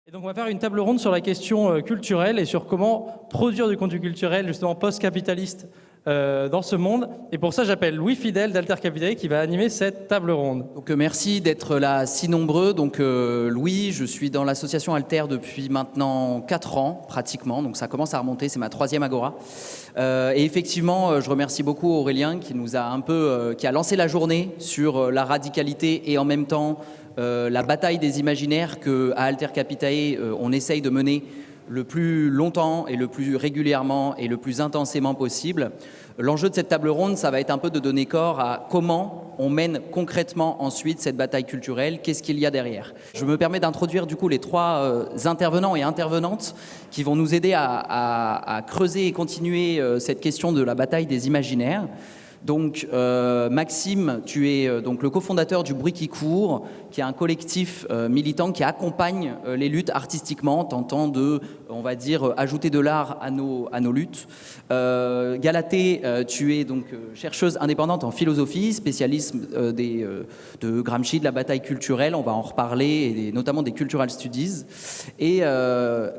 Et donc on va faire une table ronde sur la question culturelle et sur comment produire du contenu culturel justement post-capitaliste dans ce monde. Et pour ça, j'appelle Louis Fidel d'Alter Capitale qui va animer cette table ronde. Donc merci d'être là si nombreux. Donc Louis, je suis dans l'association Alter depuis maintenant 4 ans pratiquement, donc ça commence à remonter, c'est ma 3e Agora. Et effectivement, je remercie beaucoup Aurélien qui nous a qui a lancé la journée sur la radicalité et en même temps la bataille des imaginaires qu'à Alter Capitae on essaye de mener le plus longtemps et le plus régulièrement et le plus intensément possible. L'enjeu de cette table ronde, ça va être un peu de donner corps à comment on mène concrètement ensuite cette bataille culturelle, qu'est-ce qu'il y a derrière. Je me permets d'introduire du coup les 3 intervenants et intervenantes qui vont nous aider à creuser et continuer cette question de la bataille des imaginaires. Donc Maxime, tu es donc le cofondateur du Bruit qui court, qui est un collectif militant qui accompagne les luttes artistiquement, tentant de, on va dire, ajouter de l'art à nos luttes. Galatée, tu es donc chercheuse indépendante en philosophie, spécialiste de Gramsci, de la bataille culturelle, on va en reparler, et notamment des cultural studies. Et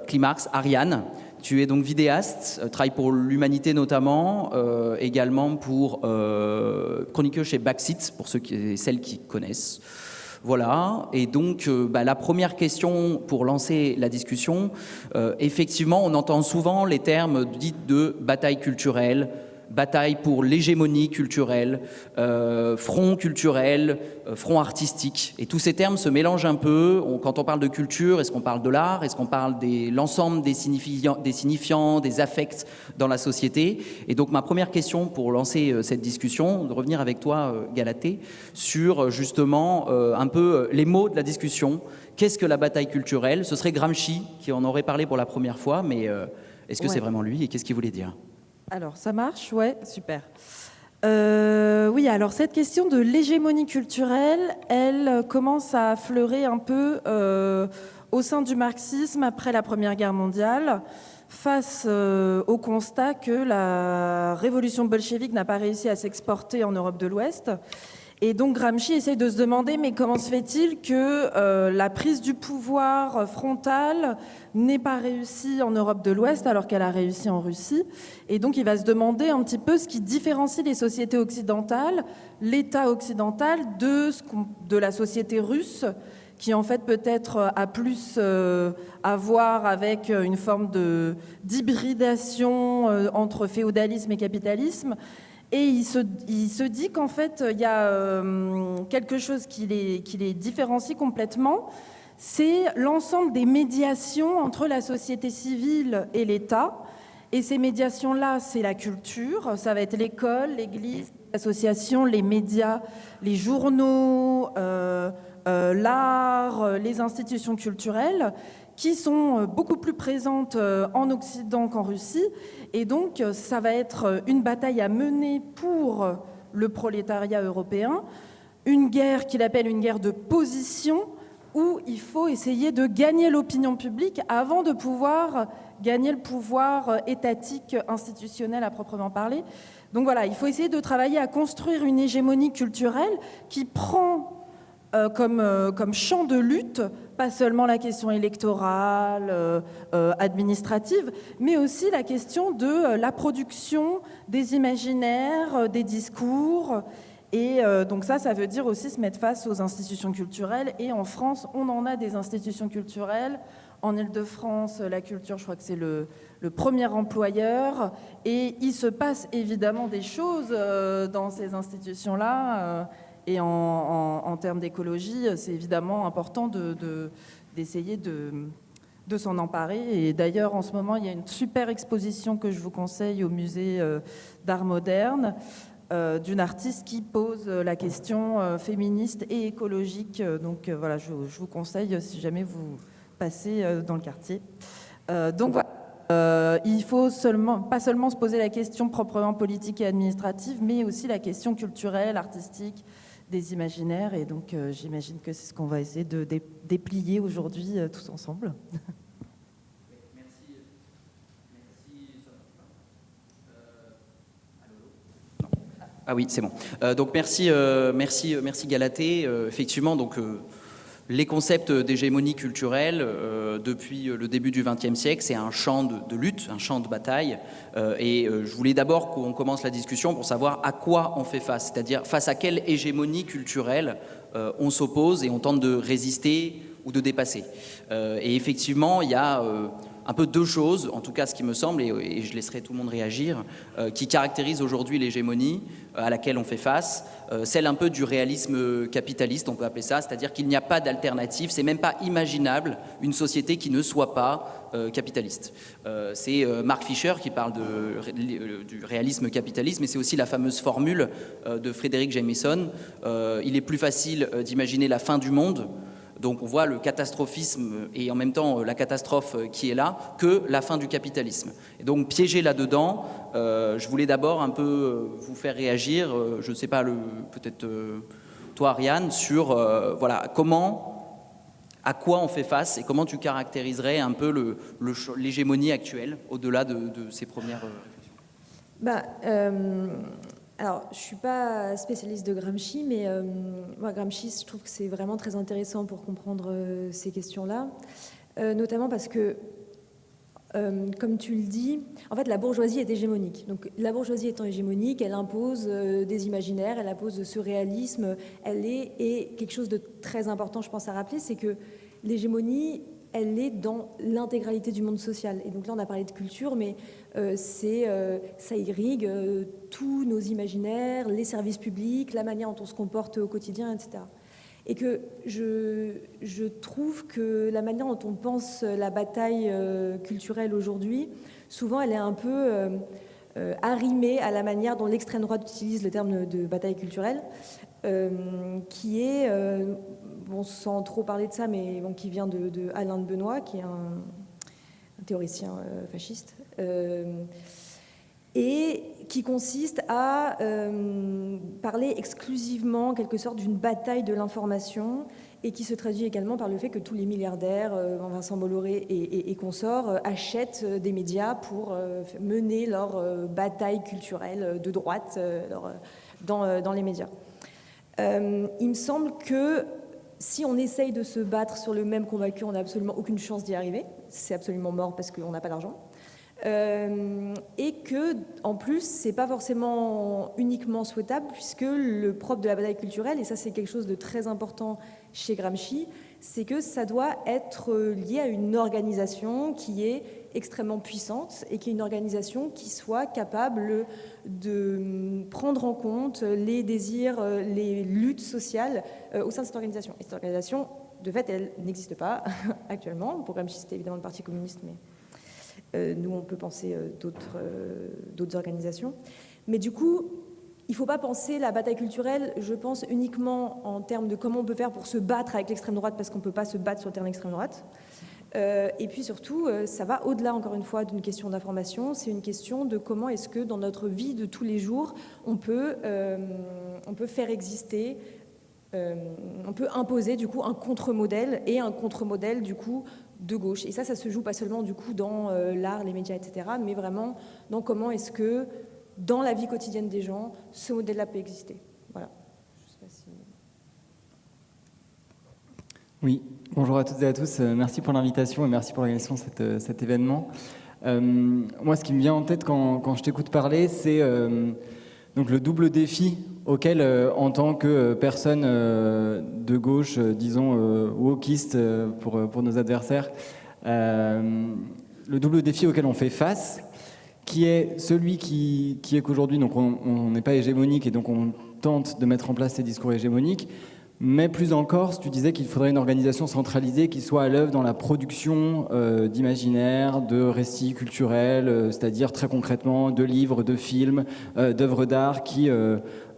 Climax, Ariane. Tu es donc vidéaste, travaille pour l'Humanité notamment, également pour chroniqueuse chez Backseat, pour ceux et celles qui connaissent. Voilà, et donc la première question pour lancer la discussion, effectivement on entend souvent les termes dits de bataille culturelle, bataille pour l'hégémonie culturelle, front culturel, front artistique. Et tous ces termes se mélangent un peu. Quand on parle de culture, est-ce qu'on parle de l'art? Est-ce qu'on parle de l'ensemble des signifiants, des affects dans la société? Et donc ma première question pour lancer cette discussion, de revenir avec toi, Galatée, sur justement un peu les mots de la discussion. Qu'est-ce que la bataille culturelle? Ce serait Gramsci qui en aurait parlé pour la première fois, mais est-ce que c'est vraiment lui et qu'est-ce qu'il voulait dire? Alors, ça marche? Ouais, super. Oui, alors cette question de l'hégémonie culturelle, elle commence à affleurer un peu au sein du marxisme après la Première Guerre mondiale, face au constat que la révolution bolchevique n'a pas réussi à s'exporter en Europe de l'Ouest. Et donc Gramsci essaye de se demander, mais comment se fait-il que la prise du pouvoir frontale n'ait pas réussi en Europe de l'Ouest alors qu'elle a réussi en Russie? Et donc il va se demander un petit peu ce qui différencie les sociétés occidentales, l'État occidental, de la société russe, qui en fait peut-être a plus à voir avec une forme d'hybridation entre féodalisme et capitalisme. Et il se dit qu'en fait, il y a quelque chose qui les différencie complètement, c'est l'ensemble des médiations entre la société civile et l'État. Et ces médiations-là, c'est la culture, ça va être l'école, l'église, l'association, les médias, les journaux, l'art, les institutions culturelles, qui sont beaucoup plus présentes en Occident qu'en Russie. Et donc, ça va être une bataille à mener pour le prolétariat européen, une guerre qu'il appelle une guerre de position, où il faut essayer de gagner l'opinion publique avant de pouvoir gagner le pouvoir étatique, institutionnel à proprement parler. Donc voilà, il faut essayer de travailler à construire une hégémonie culturelle qui prend comme champ de lutte, pas seulement la question électorale, administrative, mais aussi la question de la production des imaginaires, des discours. Et donc ça veut dire aussi se mettre face aux institutions culturelles. Et en France, on en a des institutions culturelles. En Île-de-France, la culture, je crois que c'est le premier employeur. Et il se passe évidemment des choses dans ces institutions-là. Et en termes d'écologie, c'est évidemment important d'essayer de s'en emparer. Et d'ailleurs, en ce moment, il y a une super exposition que je vous conseille au musée d'art moderne d'une artiste qui pose la question féministe et écologique. Donc voilà, je vous conseille si jamais vous passez dans le quartier. Donc voilà. Il faut pas seulement se poser la question proprement politique et administrative, mais aussi la question culturelle, artistique, des imaginaires, et donc j'imagine que c'est ce qu'on va essayer de déplier aujourd'hui tous ensemble. Merci. Ah oui, c'est bon. Donc merci Galatée. Effectivement, donc Les concepts d'hégémonie culturelle, depuis le début du XXe siècle, c'est un champ de lutte, un champ de bataille. Je voulais d'abord qu'on commence la discussion pour savoir à quoi on fait face, c'est-à-dire face à quelle hégémonie culturelle on s'oppose et on tente de résister ou de dépasser. Et effectivement, il y a un peu deux choses, en tout cas ce qui me semble, et je laisserai tout le monde réagir, qui caractérisent aujourd'hui l'hégémonie à laquelle on fait face, celle un peu du réalisme capitaliste, on peut appeler ça, c'est-à-dire qu'il n'y a pas d'alternative, c'est même pas imaginable une société qui ne soit pas capitaliste. C'est Mark Fisher qui parle du réalisme capitaliste, mais c'est aussi la fameuse formule de Frédéric Jameson, il est plus facile d'imaginer la fin du monde. Donc on voit le catastrophisme et en même temps la catastrophe qui est là, que la fin du capitalisme. Et donc piégé là-dedans, je voulais d'abord un peu vous faire réagir, je ne sais pas, peut-être toi Ariane, sur voilà, à quoi on fait face et comment tu caractériserais un peu l'hégémonie actuelle au-delà de ces premières réflexions. Alors, je ne suis pas spécialiste de Gramsci, mais moi, Gramsci, je trouve que c'est vraiment très intéressant pour comprendre ces questions-là, notamment parce que, comme tu le dis, en fait, la bourgeoisie est hégémonique. Donc, la bourgeoisie étant hégémonique, elle impose des imaginaires, elle impose ce réalisme, et quelque chose de très important, je pense, à rappeler, c'est que l'hégémonie, elle est dans l'intégralité du monde social. Et donc là, on a parlé de culture, mais ça irrigue tous nos imaginaires, les services publics, la manière dont on se comporte au quotidien, etc. Et que je trouve que la manière dont on pense la bataille culturelle aujourd'hui, souvent, elle est un peu arrimée à la manière dont l'extrême droite utilise le terme de bataille culturelle, qui est... bon, sans trop parler de ça, mais bon, qui vient de Alain de Benoît, qui est un théoricien fasciste, et qui consiste à parler exclusivement, en quelque sorte, d'une bataille de l'information, et qui se traduit également par le fait que tous les milliardaires, Vincent Bolloré et consorts, achètent des médias pour mener leur bataille culturelle de droite dans les médias. Il me semble que si on essaye de se battre sur le même convaincu, on n'a absolument aucune chance d'y arriver. C'est absolument mort parce qu'on n'a pas d'argent. Et que, en plus, c'est pas forcément uniquement souhaitable, puisque le propre de la bataille culturelle, et ça c'est quelque chose de très important chez Gramsci, c'est que ça doit être lié à une organisation qui est extrêmement puissante et qui est une organisation qui soit capable de prendre en compte les désirs, les luttes sociales au sein de cette organisation. Et cette organisation, de fait, elle n'existe pas actuellement. Pour Gramsci, c'était évidemment le Parti communiste, mais nous, on peut penser d'autres organisations. Mais du coup, il ne faut pas penser la bataille culturelle, je pense, uniquement en termes de comment on peut faire pour se battre avec l'extrême droite, parce qu'on ne peut pas se battre sur le terrain extrême droite. Et puis surtout, ça va au-delà, encore une fois, d'une question d'information. C'est une question de comment est-ce que, dans notre vie de tous les jours, on peut faire exister, on peut imposer, du coup, un contre-modèle, et un contre-modèle, du coup, de gauche. Et ça se joue pas seulement, du coup, dans l'art, les médias, etc., mais vraiment dans comment est-ce que, dans la vie quotidienne des gens, ce modèle-là peut exister. Voilà. Je sais pas si... Oui, bonjour à toutes et à tous. Merci pour l'invitation et merci pour l'organisation de cet événement. Moi, ce qui me vient en tête quand je t'écoute parler, c'est donc le double défi auquel, en tant que personne de gauche, disons wokiste pour nos adversaires, le double défi auquel on fait face, qui est celui qui est qu'aujourd'hui, donc on n'est pas hégémonique et donc on tente de mettre en place ces discours hégémoniques, mais plus encore, tu disais qu'il faudrait une organisation centralisée qui soit à l'œuvre dans la production d'imaginaire, de récits culturels, c'est-à-dire très concrètement de livres, de films, d'œuvres d'art qui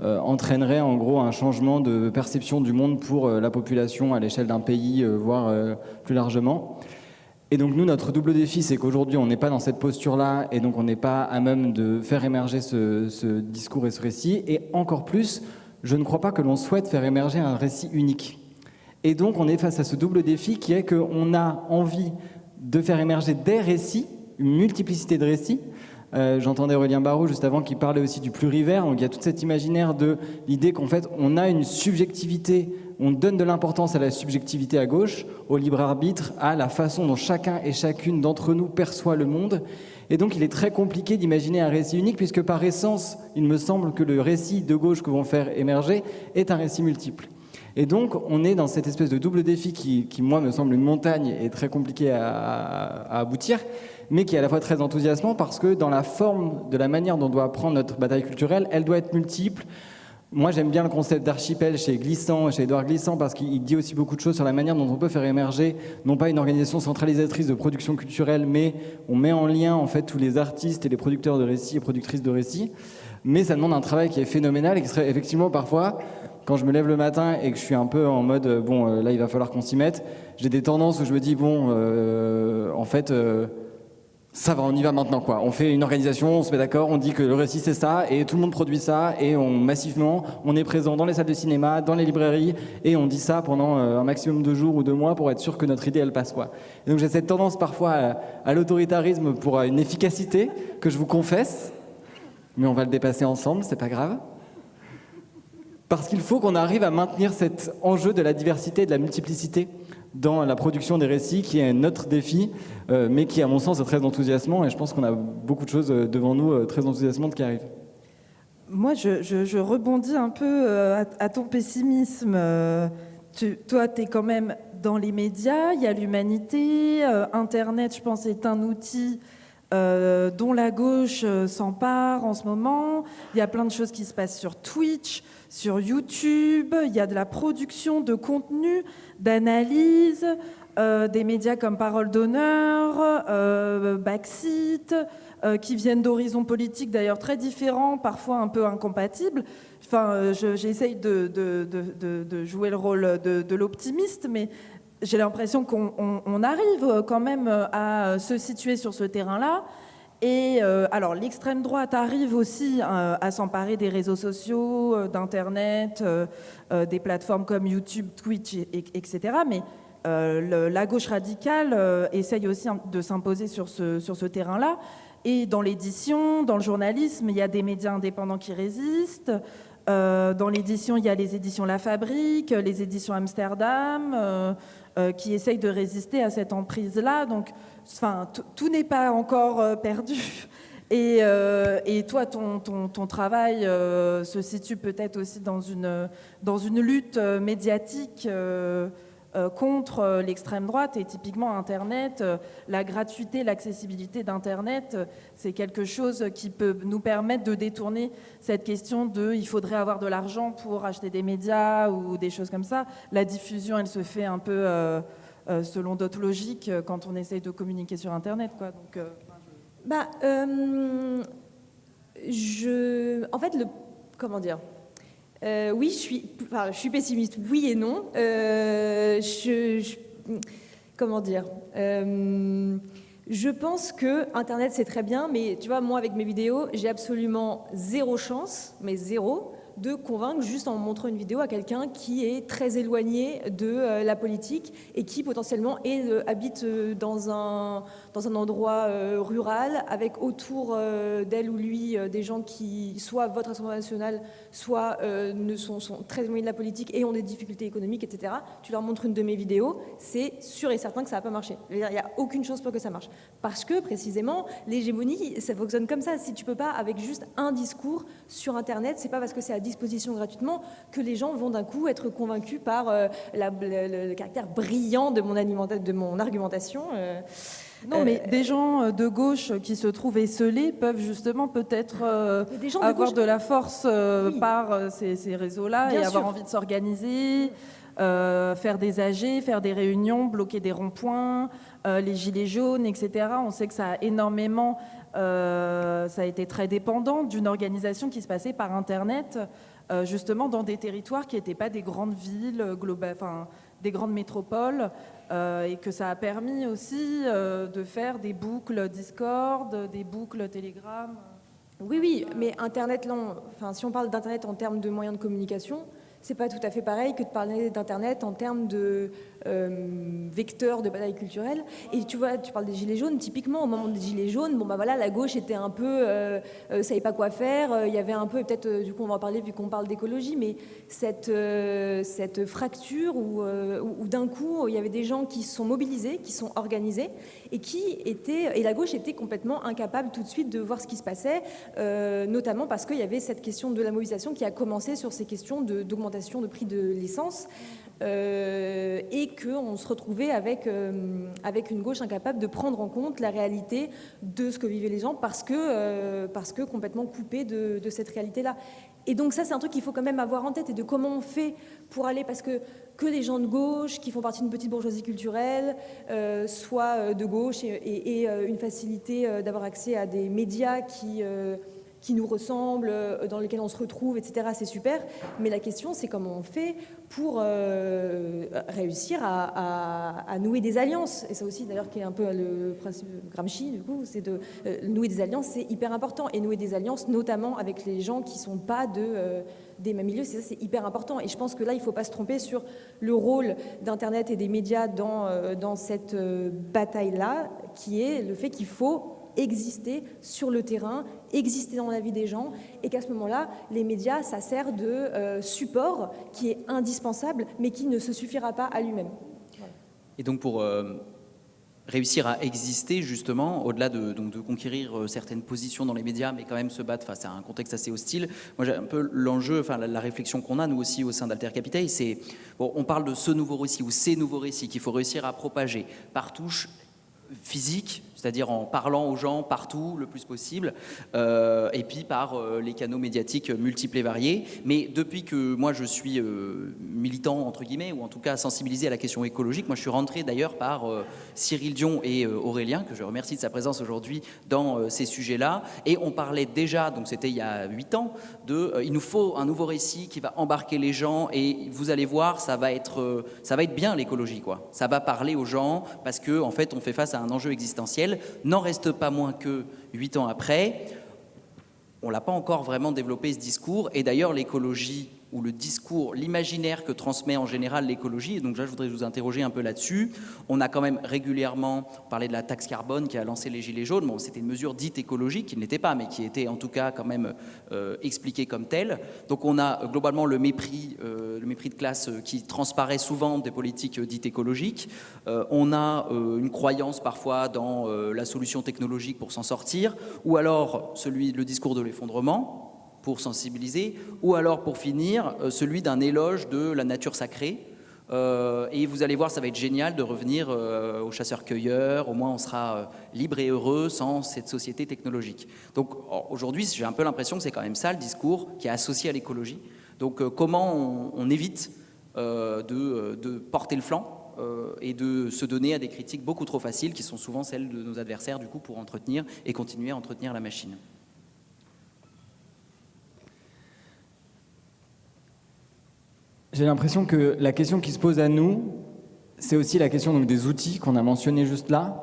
entraîneraient en gros un changement de perception du monde pour la population à l'échelle d'un pays, voire plus largement. Et donc nous, notre double défi, c'est qu'aujourd'hui, on n'est pas dans cette posture-là, et donc on n'est pas à même de faire émerger ce discours et ce récit, et encore plus, je ne crois pas que l'on souhaite faire émerger un récit unique. Et donc on est face à ce double défi qui est qu'on a envie de faire émerger des récits, une multiplicité de récits. J'entendais Aurélien Barraud juste avant qui parlait aussi du plurivers, donc il y a toute cette imaginaire de l'idée qu'en fait on a une subjectivité on donne de l'importance à la subjectivité à gauche, au libre arbitre, à la façon dont chacun et chacune d'entre nous perçoit le monde. Et donc il est très compliqué d'imaginer un récit unique, puisque par essence, il me semble que le récit de gauche que vont faire émerger est un récit multiple. Et donc on est dans cette espèce de double défi qui moi, me semble une montagne et très compliqué à aboutir, mais qui est à la fois très enthousiasmant parce que dans la forme, de la manière dont on doit prendre notre bataille culturelle, elle doit être multiple. Moi, j'aime bien le concept d'archipel chez Glissant, chez Édouard Glissant, parce qu'il dit aussi beaucoup de choses sur la manière dont on peut faire émerger, non pas une organisation centralisatrice de production culturelle, mais on met en lien en fait tous les artistes et les producteurs de récits et productrices de récits. Mais ça demande un travail qui est phénoménal et qui serait effectivement parfois, quand je me lève le matin et que je suis un peu en mode là il va falloir qu'on s'y mette, j'ai des tendances où je me dis ça va, on y va maintenant quoi. On fait une organisation, on se met d'accord, on dit que le récit c'est ça et tout le monde produit ça et massivement on est présent dans les salles de cinéma, dans les librairies et on dit ça pendant un maximum de jours ou de mois pour être sûr que notre idée elle passe quoi. Et donc j'ai cette tendance parfois à l'autoritarisme pour une efficacité que je vous confesse, mais on va le dépasser ensemble, c'est pas grave. Parce qu'il faut qu'on arrive à maintenir cet enjeu de la diversité et de la multiplicité dans la production des récits, qui est notre défi, mais qui, à mon sens, est très enthousiasmant. Et je pense qu'on a beaucoup de choses devant nous très enthousiasmantes qui arrivent. Moi, je rebondis un peu à ton pessimisme. Toi, tu es quand même dans les médias, il y a l'humanité. Internet, je pense, est un outil dont la gauche s'empare en ce moment. Il y a plein de choses qui se passent sur Twitch, sur YouTube. Il y a de la production de contenu, d'analyse, des médias comme Parole d'Honneur, Backseat, qui viennent d'horizons politiques d'ailleurs très différents, parfois un peu incompatibles. Enfin, j'essaye de jouer le rôle de l'optimiste, mais j'ai l'impression qu'on arrive quand même à se situer sur ce terrain-là. Et alors, l'extrême droite arrive aussi à s'emparer des réseaux sociaux, d'Internet, des plateformes comme YouTube, Twitch, etc. Mais la gauche radicale essaye aussi de s'imposer sur ce terrain-là. Et dans l'édition, dans le journalisme, il y a des médias indépendants qui résistent. Dans l'édition, il y a les éditions La Fabrique, les éditions Amsterdam, qui essayent de résister à cette emprise-là. Donc, enfin, tout n'est pas encore perdu. Et toi, ton travail se situe peut-être aussi dans une lutte médiatique contre l'extrême droite. Et typiquement, Internet, la gratuité, l'accessibilité d'Internet, c'est quelque chose qui peut nous permettre de détourner cette question de « il faudrait avoir de l'argent pour acheter des médias » ou des choses comme ça. La diffusion, elle se fait un peu selon d'autres logiques quand on essaye de communiquer sur Internet, quoi. Donc, en fait, comment dire ? Oui, je suis pessimiste, oui et non. Comment dire ? Je pense que Internet, c'est très bien, mais tu vois, moi, avec mes vidéos, j'ai absolument zéro chance, mais zéro, de convaincre juste en montrant une vidéo à quelqu'un qui est très éloigné de la politique et qui potentiellement habite dans un endroit rural avec autour d'elle ou lui des gens qui soit votent Rassemblement national, soit sont très éloignés de la politique et ont des difficultés économiques, etc. Tu leur montres une de mes vidéos, c'est sûr et certain que ça va pas marcher. Il n'y a aucune chose pour que ça marche. Parce que précisément, l'hégémonie, ça fonctionne comme ça. Si tu peux pas, avec juste un discours sur Internet, c'est pas parce que c'est à disposition gratuitement que les gens vont d'un coup être convaincus par le caractère brillant de mon argumentation. Non, mais des gens de gauche qui se trouvent esseulés peuvent justement peut-être avoir de la force par ces réseaux-là et avoir envie de s'organiser, faire des AG, faire des réunions, bloquer des ronds-points, les gilets jaunes, etc. On sait que ça a énormément, ça a été très dépendant d'une organisation qui se passait par Internet, justement dans des territoires qui n'étaient pas des grandes villes globales, enfin des grandes métropoles, et que ça a permis aussi de faire des boucles Discord, des boucles Telegram. Oui, mais Internet, là, si on parle d'Internet en termes de moyens de communication, C'est pas tout à fait pareil que de parler d'Internet en termes de vecteur de bataille culturelle. Et tu vois, tu parles des Gilets jaunes, typiquement au moment des Gilets jaunes, bon bah voilà, la gauche était un peu, savait pas quoi faire, il y avait un peu, et peut-être du coup on va en parler vu qu'on parle d'écologie, mais cette fracture où d'un coup il y avait des gens qui se sont mobilisés, qui sont organisés, et la gauche était complètement incapable tout de suite de voir ce qui se passait, notamment parce qu'il y avait cette question de la mobilisation qui a commencé sur ces questions d'augmentation de prix de l'essence, et qu'on se retrouvait avec une gauche incapable de prendre en compte la réalité de ce que vivaient les gens parce que complètement coupée de cette réalité-là. Et donc ça, c'est un truc qu'il faut quand même avoir en tête, et de comment on fait pour aller, parce que les gens de gauche qui font partie d'une petite bourgeoisie culturelle soient de gauche et une facilité d'avoir accès à des médias qui nous ressemblent, dans lesquels on se retrouve, etc. C'est super. Mais la question, c'est comment on fait pour réussir à nouer des alliances. Et ça aussi, d'ailleurs, qui est un peu le principe de Gramsci, du coup, c'est de nouer des alliances, c'est hyper important. Et nouer des alliances, notamment avec les gens qui ne sont pas des mêmes milieux, c'est hyper important. Et je pense que là, il ne faut pas se tromper sur le rôle d'Internet et des médias dans cette bataille-là, qui est le fait qu'il faut exister sur le terrain, exister dans la vie des gens, et qu'à ce moment-là, les médias, ça sert de support qui est indispensable, mais qui ne se suffira pas à lui-même. Voilà. Et donc pour réussir à exister, justement, au-delà de conquérir certaines positions dans les médias, mais quand même se battre face à un contexte assez hostile, moi j'ai un peu l'enjeu, enfin la réflexion qu'on a, nous aussi, au sein d'Alter Capitale, c'est, bon, on parle de ce nouveau récit, ou ces nouveaux récits qu'il faut réussir à propager par touche physique, c'est-à-dire en parlant aux gens partout le plus possible, et puis par les canaux médiatiques multiples et variés. Mais depuis que moi je suis militant, entre guillemets, ou en tout cas sensibilisé à la question écologique, moi je suis rentré d'ailleurs par Cyril Dion et Aurélien, que je remercie de sa présence aujourd'hui dans ces sujets-là, et on parlait déjà, donc c'était il y a 8 ans, il nous faut un nouveau récit qui va embarquer les gens, et vous allez voir, ça va être bien l'écologie, quoi. Ça va parler aux gens, parce que en fait on fait face à un enjeu existentiel. N'en reste pas moins que 8 ans après, on ne l'a pas encore vraiment développé, ce discours. Et d'ailleurs, l'écologie, ou le discours, l'imaginaire que transmet en général l'écologie, et donc là, je voudrais vous interroger un peu là-dessus. On a quand même régulièrement parlé de la taxe carbone qui a lancé les Gilets jaunes. Bon, c'était une mesure dite écologique, qui ne l'était pas, mais qui était en tout cas quand même expliquée comme telle. Donc on a globalement le mépris de classe qui transparaît souvent des politiques dites écologiques. On a une croyance parfois dans la solution technologique pour s'en sortir, ou alors le discours de l'effondrement, pour sensibiliser, ou alors pour finir, celui d'un éloge de la nature sacrée. Et vous allez voir, ça va être génial de revenir aux chasseurs-cueilleurs, au moins on sera libre et heureux sans cette société technologique. Donc aujourd'hui, j'ai un peu l'impression que c'est quand même ça le discours qui est associé à l'écologie. Donc comment on évite de porter le flanc et de se donner à des critiques beaucoup trop faciles, qui sont souvent celles de nos adversaires, du coup, pour entretenir et continuer à entretenir la machine. J'ai l'impression que la question qui se pose à nous, c'est aussi la question donc, des outils qu'on a mentionnés juste là.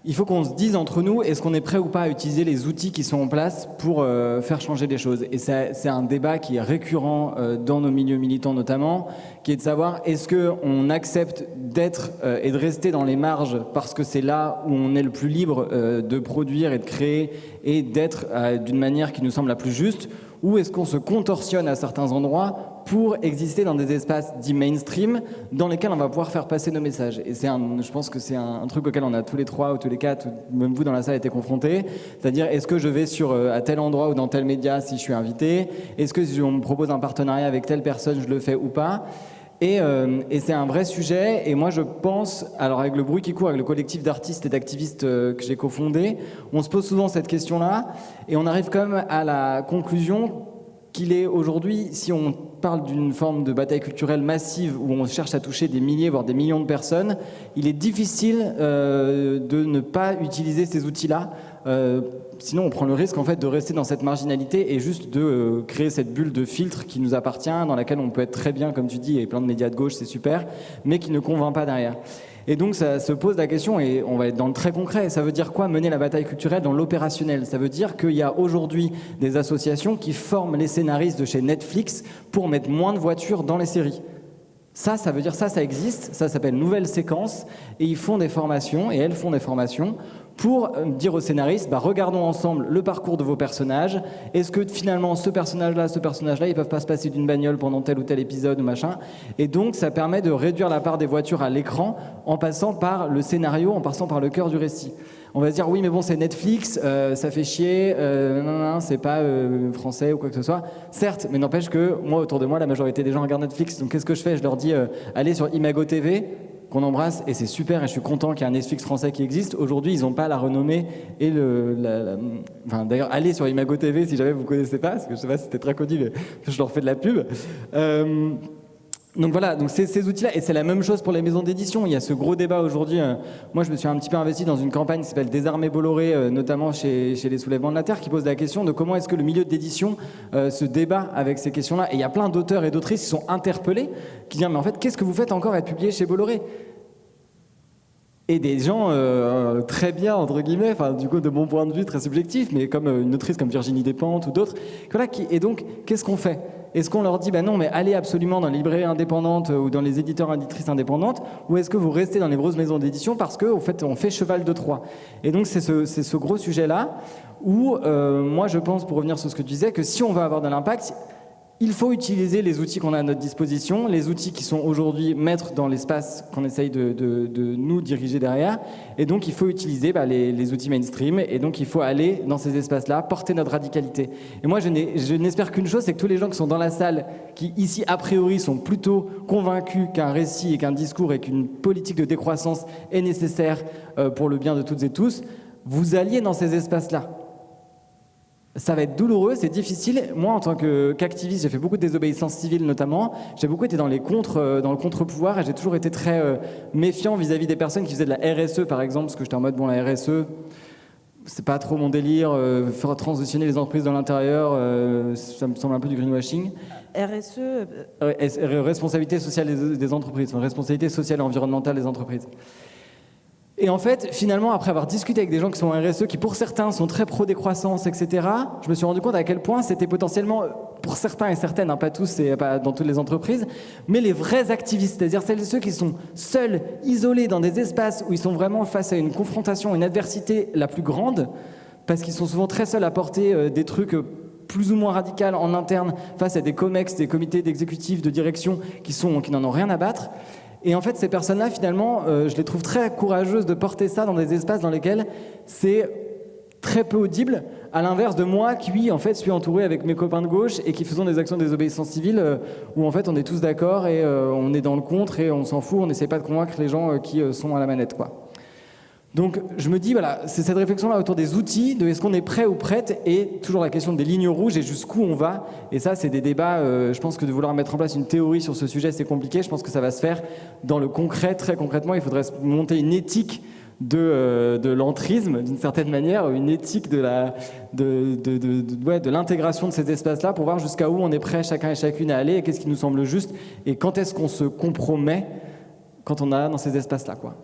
Il faut qu'on se dise entre nous, est-ce qu'on est prêt ou pas à utiliser les outils qui sont en place pour faire changer des choses. Et c'est un débat qui est récurrent dans nos milieux militants notamment, qui est de savoir est-ce qu'on accepte d'être et de rester dans les marges parce que c'est là où on est le plus libre de produire et de créer et d'être d'une manière qui nous semble la plus juste, ou est-ce qu'on se contorsionne à certains endroits pour exister dans des espaces dits mainstream dans lesquels on va pouvoir faire passer nos messages. Et je pense que c'est un truc auquel on a tous les trois ou tous les quatre, ou même vous dans la salle, été confrontés. C'est-à-dire, est-ce que je vais à tel endroit ou dans tel média si je suis invité? Est-ce que si on me propose un partenariat avec telle personne, je le fais ou pas? Et c'est un vrai sujet. Et moi, je pense, alors avec le bruit qui court, avec le collectif d'artistes et d'activistes que j'ai cofondé, on se pose souvent cette question-là. Et on arrive quand même à la conclusion qu'il est aujourd'hui, si on parle d'une forme de bataille culturelle massive où on cherche à toucher des milliers, voire des millions de personnes, il est difficile de ne pas utiliser ces outils-là Sinon, on prend le risque en fait de rester dans cette marginalité et juste de créer cette bulle de filtre qui nous appartient, dans laquelle on peut être très bien, comme tu dis, et plein de médias de gauche, c'est super, mais qui ne convainc pas derrière. Et donc ça se pose la question, et on va être dans le très concret, ça veut dire quoi mener la bataille culturelle dans l'opérationnel? Ça veut dire qu'il y a aujourd'hui des associations qui forment les scénaristes de chez Netflix pour mettre moins de voitures dans les séries. Ça veut dire ça existe, ça s'appelle Nouvelle Séquence, et ils font des formations, et elles font des formations pour dire aux scénaristes, regardons ensemble le parcours de vos personnages. Est-ce que finalement ce personnage-là, ils peuvent pas se passer d'une bagnole pendant tel ou tel épisode ou machin. Et donc ça permet de réduire la part des voitures à l'écran en passant par le scénario, en passant par le cœur du récit. On va se dire oui mais bon c'est Netflix, ça fait chier, non, c'est pas français ou quoi que ce soit. Certes, mais n'empêche que moi autour de moi la majorité des gens regardent Netflix. Donc qu'est-ce que je fais? Je leur dis allez sur Imago TV, qu'on embrasse, et c'est super, et je suis content qu'il y ait un Netflix français qui existe. Aujourd'hui, ils n'ont pas la renommée et enfin, d'ailleurs, allez sur Imago TV si jamais vous ne connaissez pas, parce que je sais pas si c'était très connu, mais je leur fais de la pub. Donc voilà, donc ces outils-là, et c'est la même chose pour les maisons d'édition. Il y a ce gros débat aujourd'hui. Moi, je me suis un petit peu investi dans une campagne qui s'appelle Désarmer Bolloré, notamment chez les Soulèvements de la Terre, qui pose la question de comment est-ce que le milieu d'édition se débat avec ces questions-là. Et il y a plein d'auteurs et d'autrices qui sont interpellés, qui disent mais en fait, qu'est-ce que vous faites encore à être publié chez Bolloré? Et des gens très bien, entre guillemets, enfin, du coup, de mon point de vue, très subjectif, mais comme une autrice comme Virginie Despentes ou d'autres. Voilà, et donc, qu'est-ce qu'on fait? Est-ce qu'on leur dit, non, mais allez absolument dans les librairies indépendantes ou dans les éditeurs et éditrices indépendantes, ou est-ce que vous restez dans les grosses maisons d'édition parce qu'en fait, on fait cheval de Troie? Et donc, c'est ce gros sujet-là où, moi, je pense, pour revenir sur ce que tu disais, que si on veut avoir de l'impact, il faut utiliser les outils qu'on a à notre disposition, les outils qui sont aujourd'hui maîtres dans l'espace qu'on essaye de nous diriger derrière. Et donc, il faut utiliser les outils mainstream. Et donc, il faut aller dans ces espaces-là, porter notre radicalité. Et moi, je n'espère qu'une chose, c'est que tous les gens qui sont dans la salle, qui ici, a priori, sont plutôt convaincus qu'un récit et qu'un discours et qu'une politique de décroissance est nécessaire pour le bien de toutes et tous, vous alliez dans ces espaces-là. Ça va être douloureux, c'est difficile. Moi, en tant qu'activiste, j'ai fait beaucoup de désobéissance civile notamment. J'ai beaucoup été dans le contre-pouvoir et j'ai toujours été très méfiant vis-à-vis des personnes qui faisaient de la RSE, par exemple, parce que j'étais en mode, la RSE, c'est pas trop mon délire. Faire transitionner les entreprises dans l'intérieur, ça me semble un peu du greenwashing. RSE Responsabilité sociale des entreprises, responsabilité sociale et environnementale des entreprises. Et en fait, finalement, après avoir discuté avec des gens qui sont en RSE, qui pour certains sont très pro-décroissance, etc., je me suis rendu compte à quel point c'était potentiellement, pour certains et certaines, pas tous et pas dans toutes les entreprises, mais les vrais activistes, c'est-à-dire celles et ceux qui sont seuls, isolés dans des espaces où ils sont vraiment face à une confrontation, une adversité la plus grande, parce qu'ils sont souvent très seuls à porter des trucs plus ou moins radicaux en interne, face à des COMEX, des comités d'exécutifs, de direction, qui n'en ont rien à battre. Et en fait, ces personnes-là, finalement, je les trouve très courageuses de porter ça dans des espaces dans lesquels c'est très peu audible, à l'inverse de moi qui, en fait, suis entouré avec mes copains de gauche et qui faisons des actions de désobéissance civile où, en fait, on est tous d'accord et on est dans le contre et on s'en fout, on n'essaie pas de convaincre les gens qui sont à la manette, quoi. Donc, je me dis, voilà, c'est cette réflexion-là autour des outils, de est-ce qu'on est prêt ou prête, et toujours la question des lignes rouges et jusqu'où on va. Et ça, c'est des débats, je pense que de vouloir mettre en place une théorie sur ce sujet, c'est compliqué. Je pense que ça va se faire dans le concret, très concrètement. Il faudrait monter une éthique de l'entrisme, d'une certaine manière, une éthique de l'intégration de ces espaces-là pour voir jusqu'à où on est prêt, chacun et chacune, à aller, et qu'est-ce qui nous semble juste, et quand est-ce qu'on se compromet quand on est dans ces espaces-là, quoi.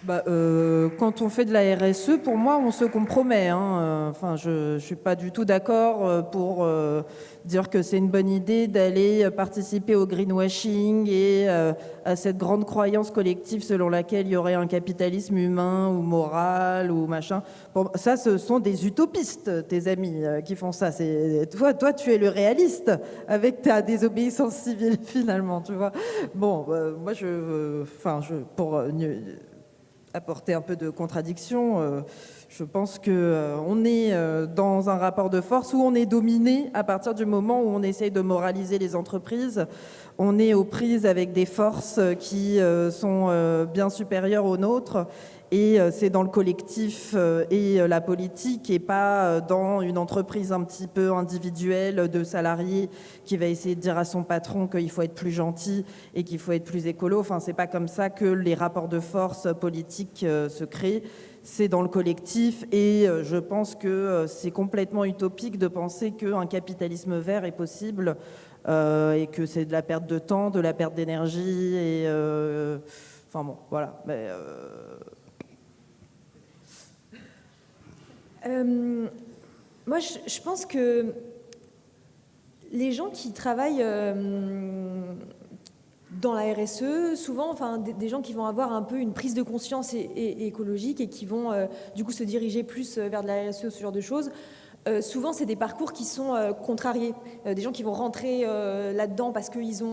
Quand on fait de la RSE, pour moi, on se compromet. Enfin, je ne suis pas du tout d'accord pour dire que c'est une bonne idée d'aller participer au greenwashing et à cette grande croyance collective selon laquelle il y aurait un capitalisme humain ou moral ou machin. Bon, ça, ce sont des utopistes, tes amis, qui font ça. Toi, tu es le réaliste avec ta désobéissance civile, finalement, tu vois. Bon, moi, pour apporter un peu de contradiction, je pense qu'on est dans un rapport de force où on est dominé à partir du moment où on essaye de moraliser les entreprises. On est aux prises avec des forces qui sont bien supérieures aux nôtres. Et c'est dans le collectif et la politique et pas dans une entreprise un petit peu individuelle de salariés qui va essayer de dire à son patron qu'il faut être plus gentil et qu'il faut être plus écolo. Enfin, c'est pas comme ça que les rapports de force politiques se créent. c'est dans le collectif, et je pense que c'est complètement utopique de penser qu'un capitalisme vert est possible, et que c'est de la perte de temps, de la perte d'énergie, et enfin bon, voilà. Mais, moi, je pense que les gens qui travaillent dans la RSE, souvent, enfin, des gens qui vont avoir un peu une prise de conscience et écologique et qui vont du coup se diriger plus vers de la RSE, ce genre de choses, souvent c'est des parcours qui sont contrariés. Des gens qui vont rentrer là-dedans parce qu'ils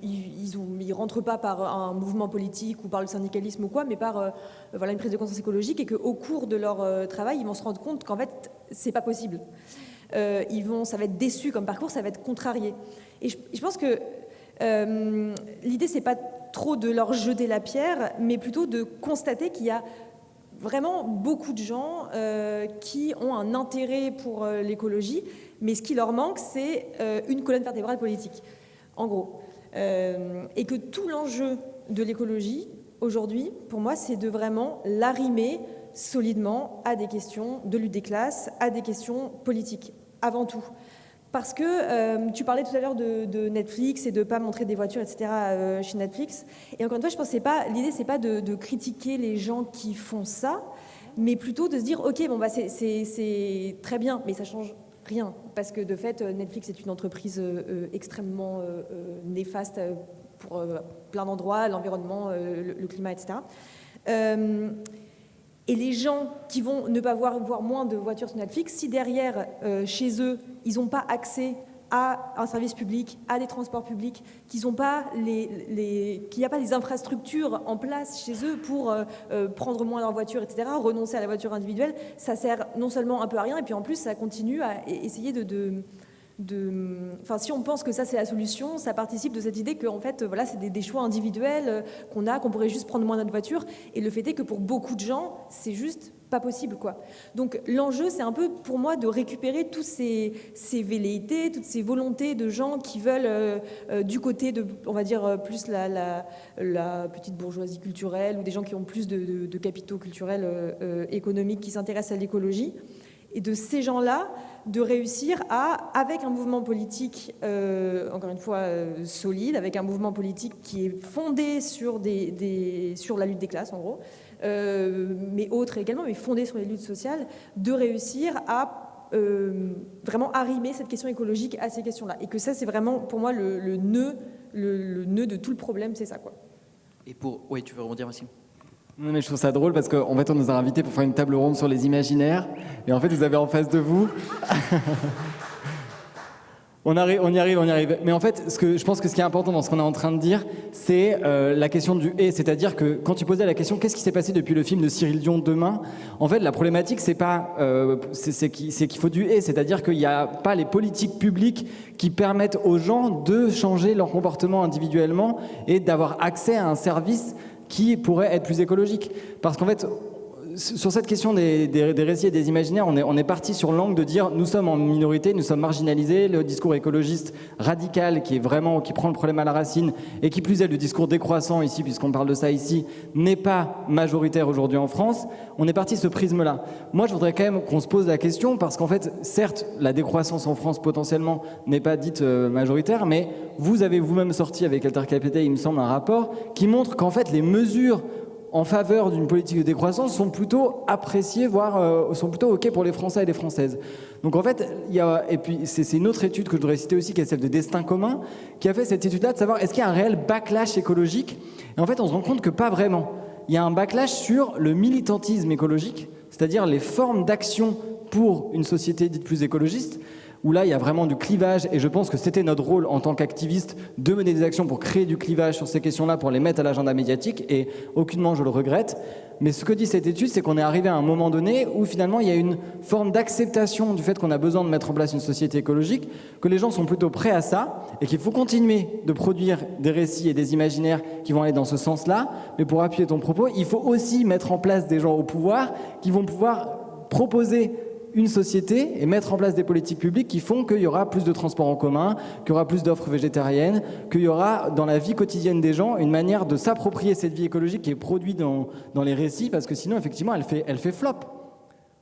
ils rentrent pas par un mouvement politique ou par le syndicalisme ou quoi, mais par voilà, une prise de conscience écologique, et qu'au cours de leur travail, ils vont se rendre compte qu'en fait, c'est pas possible. Ça va être déçu comme parcours, ça va être contrarié. Et je pense que l'idée, c'est pas trop de leur jeter la pierre, mais plutôt de constater qu'il y a vraiment beaucoup de gens qui ont un intérêt pour l'écologie, mais ce qui leur manque, c'est une colonne vertébrale politique, en gros. Et que tout l'enjeu de l'écologie, aujourd'hui, pour moi, c'est de vraiment l'arrimer solidement à des questions de lutte des classes, à des questions politiques, avant tout. Parce que tu parlais tout à l'heure de Netflix et de ne pas montrer des voitures, etc. Chez Netflix. Et encore une fois, je pense que l'idée, c'est pas de critiquer les gens qui font ça, mais plutôt de se dire, ok, bon, bah, c'est très bien, mais ça change rien. Parce que de fait, Netflix est une entreprise extrêmement néfaste pour plein d'endroits, l'environnement, le climat, etc. Et les gens qui vont ne pas voir moins de voitures sur Netflix, si derrière, chez eux, ils n'ont pas accès à un service public, à des transports publics, qu'il n'y a pas des infrastructures en place chez eux pour prendre moins leur voiture, etc., renoncer à la voiture individuelle, ça sert non seulement un peu à rien, et puis en plus, ça continue à essayer enfin, si on pense que ça c'est la solution, ça participe de cette idée que en fait, voilà, c'est des choix individuels qu'on pourrait juste prendre moins notre voiture. Et le fait est que pour beaucoup de gens, c'est juste pas possible, quoi. Donc l'enjeu, c'est un peu pour moi de récupérer tous ces velléités, toutes ces volontés de gens qui veulent du côté de, on va dire, plus la petite bourgeoisie culturelle, ou des gens qui ont plus de capitaux culturels, économiques, qui s'intéressent à l'écologie. Et de ces gens-là, de réussir à, avec un mouvement politique, encore une fois, solide, avec un mouvement politique qui est fondé sur la lutte des classes, en gros, mais autres également, mais fondé sur les luttes sociales, de réussir à vraiment arrimer cette question écologique à ces questions-là. Et que ça, c'est vraiment, pour moi, le nœud de tout le problème, c'est ça, quoi. Et oui, tu veux rebondir, Maxime ? Non, mais je trouve ça drôle parce qu'en fait, on nous a invités pour faire une table ronde sur les imaginaires. Et en fait, vous avez en face de vous... on y arrive. Mais en fait, je pense que ce qui est important dans ce qu'on est en train de dire, c'est la question du « et ». C'est-à-dire que quand tu posais la question « qu'est-ce qui s'est passé depuis le film de Cyril Dion, Demain ?», en fait, la problématique, c'est qu'il faut du « et ». C'est-à-dire qu'il n'y a pas les politiques publiques qui permettent aux gens de changer leur comportement individuellement et d'avoir accès à un service qui pourrait être plus écologique. Parce qu'en fait, sur cette question des récits et des imaginaires, on est parti sur l'angle de dire nous sommes en minorité, nous sommes marginalisés, le discours écologiste radical qui prend le problème à la racine, et qui plus est le discours décroissant ici, puisqu'on parle de ça ici, n'est pas majoritaire aujourd'hui en France. On est parti de ce prisme-là. Moi, je voudrais quand même qu'on se pose la question, parce qu'en fait, certes, la décroissance en France potentiellement n'est pas dite majoritaire, mais vous avez vous-même sorti avec Altercapital, il me semble, un rapport qui montre qu'en fait, les mesures en faveur d'une politique de décroissance sont plutôt appréciées, voire sont plutôt OK pour les Français et les Françaises. Donc en fait, et puis c'est une autre étude que je voudrais citer aussi, qui est celle de Destin commun, qui a fait cette étude-là de savoir est-ce qu'il y a un réel backlash écologique. Et en fait, on se rend compte que pas vraiment. Il y a un backlash sur le militantisme écologique, c'est-à-dire les formes d'action pour une société dite plus écologiste, où là, il y a vraiment du clivage, et je pense que c'était notre rôle en tant qu'activiste de mener des actions pour créer du clivage sur ces questions-là, pour les mettre à l'agenda médiatique, et aucunement je le regrette. Mais ce que dit cette étude, c'est qu'on est arrivé à un moment donné où finalement il y a une forme d'acceptation du fait qu'on a besoin de mettre en place une société écologique, que les gens sont plutôt prêts à ça, et qu'il faut continuer de produire des récits et des imaginaires qui vont aller dans ce sens-là. Mais pour appuyer ton propos, il faut aussi mettre en place des gens au pouvoir qui vont pouvoir proposer une société et mettre en place des politiques publiques qui font qu'il y aura plus de transports en commun, qu'il y aura plus d'offres végétariennes, qu'il y aura dans la vie quotidienne des gens une manière de s'approprier cette vie écologique qui est produite dans les récits, parce que sinon, effectivement, elle fait flop.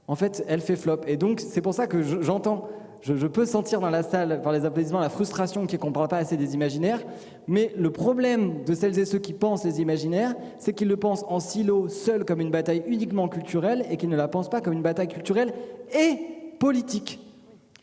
En fait, elle fait flop. Et donc, c'est pour ça que j'entends, je peux sentir dans la salle, par les applaudissements, la frustration qui est qu'on ne parle pas assez des imaginaires. Mais le problème de celles et ceux qui pensent les imaginaires, c'est qu'ils le pensent en silo, seul, comme une bataille uniquement culturelle, et qu'ils ne la pensent pas comme une bataille culturelle et politique.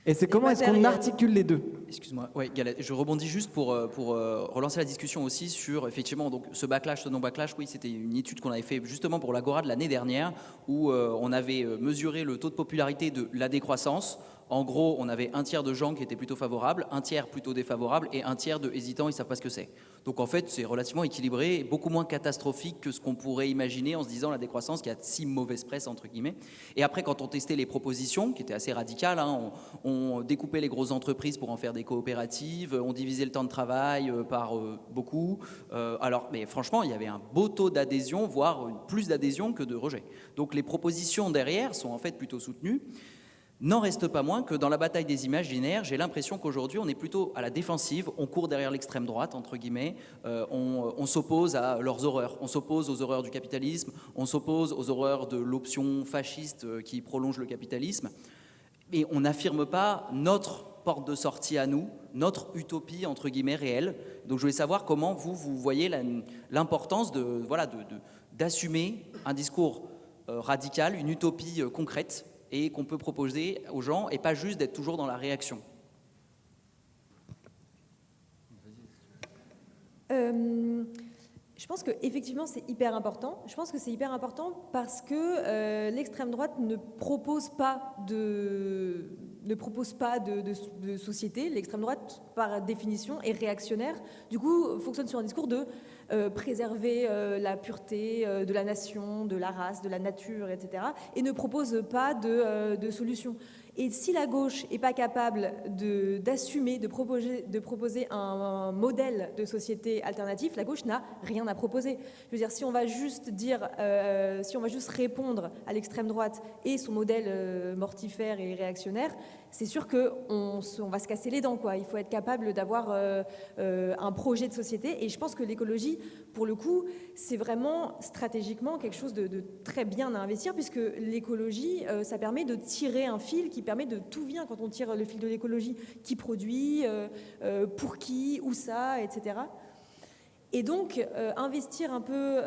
Et c'est comment est-ce qu'on articule les deux? Excuse-moi, ouais, Galette, je rebondis juste pour relancer la discussion aussi sur effectivement donc ce backlash, ce non-backlash. Oui, c'était une étude qu'on avait fait justement pour l'Agora de l'année dernière où on avait mesuré le taux de popularité de la décroissance. En gros, on avait un tiers de gens qui étaient plutôt favorables, un tiers plutôt défavorables et un tiers de hésitants, ils ne savent pas ce que c'est. Donc en fait, c'est relativement équilibré et beaucoup moins catastrophique que ce qu'on pourrait imaginer en se disant la décroissance qui a si mauvaise presse, entre guillemets. Et après, quand on testait les propositions, qui étaient assez radicales, hein, on découpait les grosses entreprises pour en faire des coopératives, on divisait le temps de travail par beaucoup. Mais franchement, il y avait un beau taux d'adhésion, voire plus d'adhésion que de rejet. Donc les propositions derrière sont en fait plutôt soutenues. N'en reste pas moins que dans la bataille des imaginaires, j'ai l'impression qu'aujourd'hui, on est plutôt à la défensive, on court derrière l'extrême droite, entre guillemets, on s'oppose à leurs horreurs, on s'oppose aux horreurs du capitalisme, on s'oppose aux horreurs de l'option fasciste qui prolonge le capitalisme, et on n'affirme pas notre porte de sortie à nous, notre utopie, entre guillemets, réelle. Donc je voulais savoir comment vous voyez l'importance d'assumer un discours radical, une utopie concrète, et qu'on peut proposer aux gens, et pas juste d'être toujours dans la réaction. Je pense qu'effectivement, c'est hyper important. Je pense que c'est hyper important parce que l'extrême droite ne propose pas de société. L'extrême droite, par définition, est réactionnaire. Du coup, fonctionne sur un discours de préserver la pureté de la nation, de la race, de la nature, etc. et ne propose pas de solution. Et si la gauche n'est pas capable d'assumer, de proposer un modèle de société alternatif, la gauche n'a rien à proposer. Je veux dire, si on va juste répondre à l'extrême droite et son modèle mortifère et réactionnaire, c'est sûr qu'on va se casser les dents, quoi. Il faut être capable d'avoir un projet de société. Et je pense que l'écologie, pour le coup, c'est vraiment stratégiquement quelque chose de très bien à investir, puisque l'écologie, ça permet de tirer un fil qui permet de tout vient quand on tire le fil de l'écologie, qui produit, pour qui, où ça, etc. Et donc, investir un peu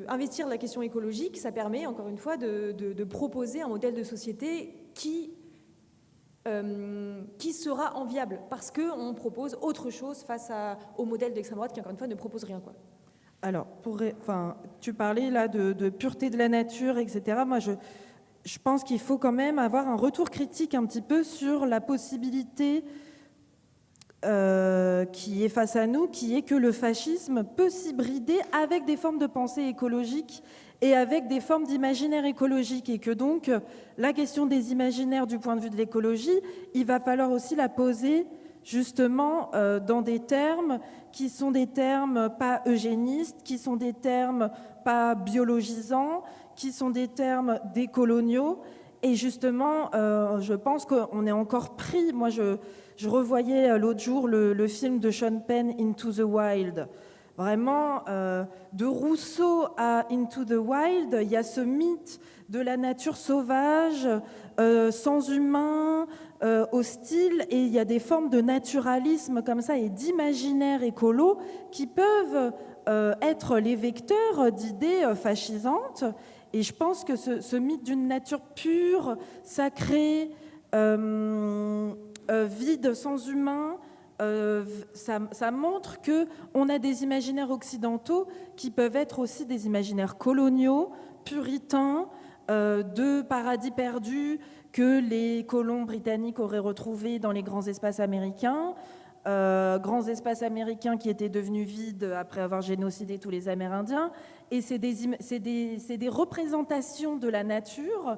investir la question écologique, ça permet, encore une fois, de proposer un modèle de société qui sera enviable, parce qu'on propose autre chose face au modèle de l'extrême droite qui, encore une fois, ne propose rien, quoi. Alors, tu parlais là de pureté de la nature, etc. Moi, je pense qu'il faut quand même avoir un retour critique un petit peu sur la possibilité qui est face à nous, qui est que le fascisme peut s'hybrider avec des formes de pensée écologique et avec des formes d'imaginaire écologique, et que donc la question des imaginaires du point de vue de l'écologie, il va falloir aussi la poser justement dans des termes qui sont des termes pas eugénistes, qui sont des termes pas biologisants, qui sont des termes décoloniaux. Et justement, je pense qu'on est encore pris. Moi, je revoyais l'autre jour le film de Sean Penn, Into the Wild. Vraiment, de Rousseau à Into the Wild, il y a ce mythe de la nature sauvage, sans humain, hostile, et il y a des formes de naturalisme comme ça et d'imaginaire écolo qui peuvent être les vecteurs d'idées fascisantes. Et je pense que ce mythe d'une nature pure, sacrée, vide, sans humain, ça montre qu'on a des imaginaires occidentaux qui peuvent être aussi des imaginaires coloniaux, puritains, de paradis perdus que les colons britanniques auraient retrouvés dans les grands espaces américains, grands espaces américains qui étaient devenus vides après avoir génocidé tous les Amérindiens. Et c'est des représentations de la nature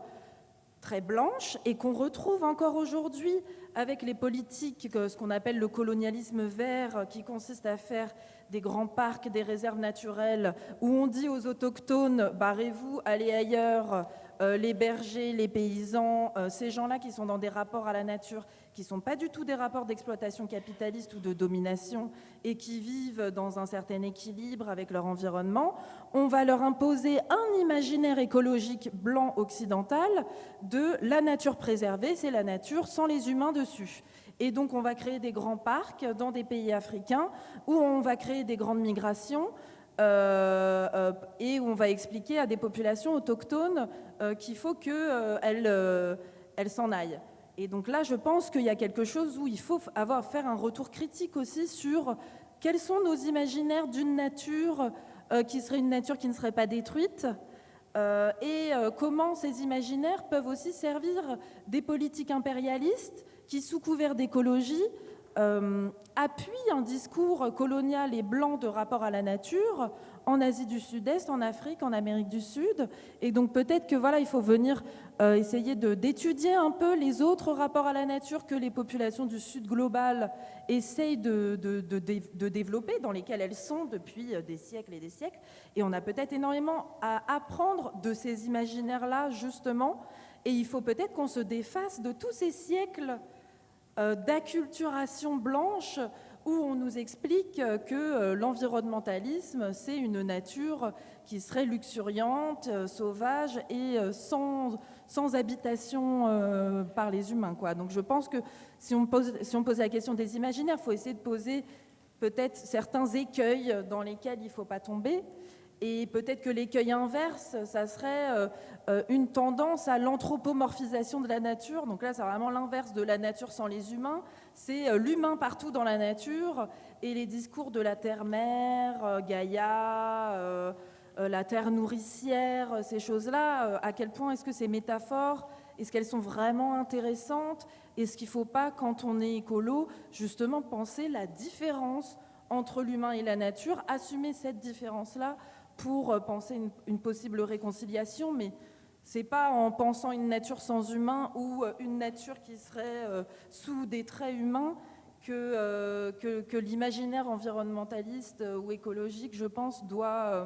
très blanches et qu'on retrouve encore aujourd'hui avec les politiques, ce qu'on appelle le colonialisme vert, qui consiste à faire des grands parcs, des réserves naturelles, où on dit aux autochtones, barrez-vous, allez ailleurs, les bergers, les paysans, ces gens-là qui sont dans des rapports à la nature, qui ne sont pas du tout des rapports d'exploitation capitaliste ou de domination, et qui vivent dans un certain équilibre avec leur environnement, on va leur imposer un imaginaire écologique blanc occidental de la nature préservée, c'est la nature sans les humains dessus. Et donc on va créer des grands parcs dans des pays africains où on va créer des grandes migrations et où on va expliquer à des populations autochtones qu'il faut qu'elles s'en aillent. Et donc là, je pense qu'il y a quelque chose où il faut faire un retour critique aussi sur quels sont nos imaginaires d'une nature qui serait une nature qui ne serait pas détruite et comment ces imaginaires peuvent aussi servir des politiques impérialistes qui, sous couvert d'écologie, appuient un discours colonial et blanc de rapport à la nature en Asie du Sud-Est, en Afrique, en Amérique du Sud. Et donc peut-être que voilà, il faut venir essayer d'étudier un peu les autres rapports à la nature que les populations du Sud global essayent de développer, dans lesquels elles sont depuis des siècles et des siècles. Et on a peut-être énormément à apprendre de ces imaginaires-là, justement. Et il faut peut-être qu'on se défasse de tous ces siècles d'acculturation blanche où on nous explique que l'environnementalisme, c'est une nature qui serait luxuriante, sauvage et sans habitation par les humains, quoi. Donc je pense que si on pose la question des imaginaires, il faut essayer de poser peut-être certains écueils dans lesquels il ne faut pas tomber. Et peut-être que l'écueil inverse, ça serait une tendance à l'anthropomorphisation de la nature. Donc là, c'est vraiment l'inverse de la nature sans les humains. C'est l'humain partout dans la nature. Et les discours de la terre-mère, Gaïa, la terre nourricière, ces choses-là, à quel point est-ce que ces métaphores, est-ce qu'elles sont vraiment intéressantes? Est-ce qu'il ne faut pas, quand on est écolo, justement penser la différence entre l'humain et la nature, assumer cette différence-là pour penser une possible réconciliation, mais c'est pas en pensant une nature sans humain ou une nature qui serait sous des traits humains que l'imaginaire environnementaliste ou écologique, je pense, doit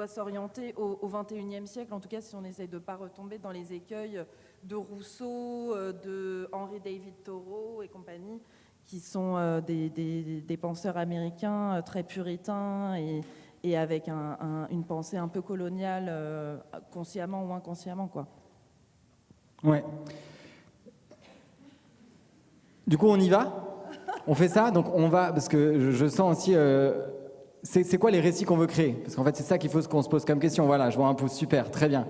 s'orienter au XXIe siècle, en tout cas si on essaye de ne pas retomber dans les écueils de Rousseau, de Henry David Thoreau et compagnie, qui sont des penseurs américains très puritains et avec une pensée un peu coloniale, consciemment ou inconsciemment, quoi. Ouais. Du coup, on y va? On fait ça? Donc on va, parce que je sens aussi... c'est quoi les récits qu'on veut créer? Parce qu'en fait, c'est ça qu'il faut qu'on se pose comme question. Voilà, je vois un peu, super, très bien.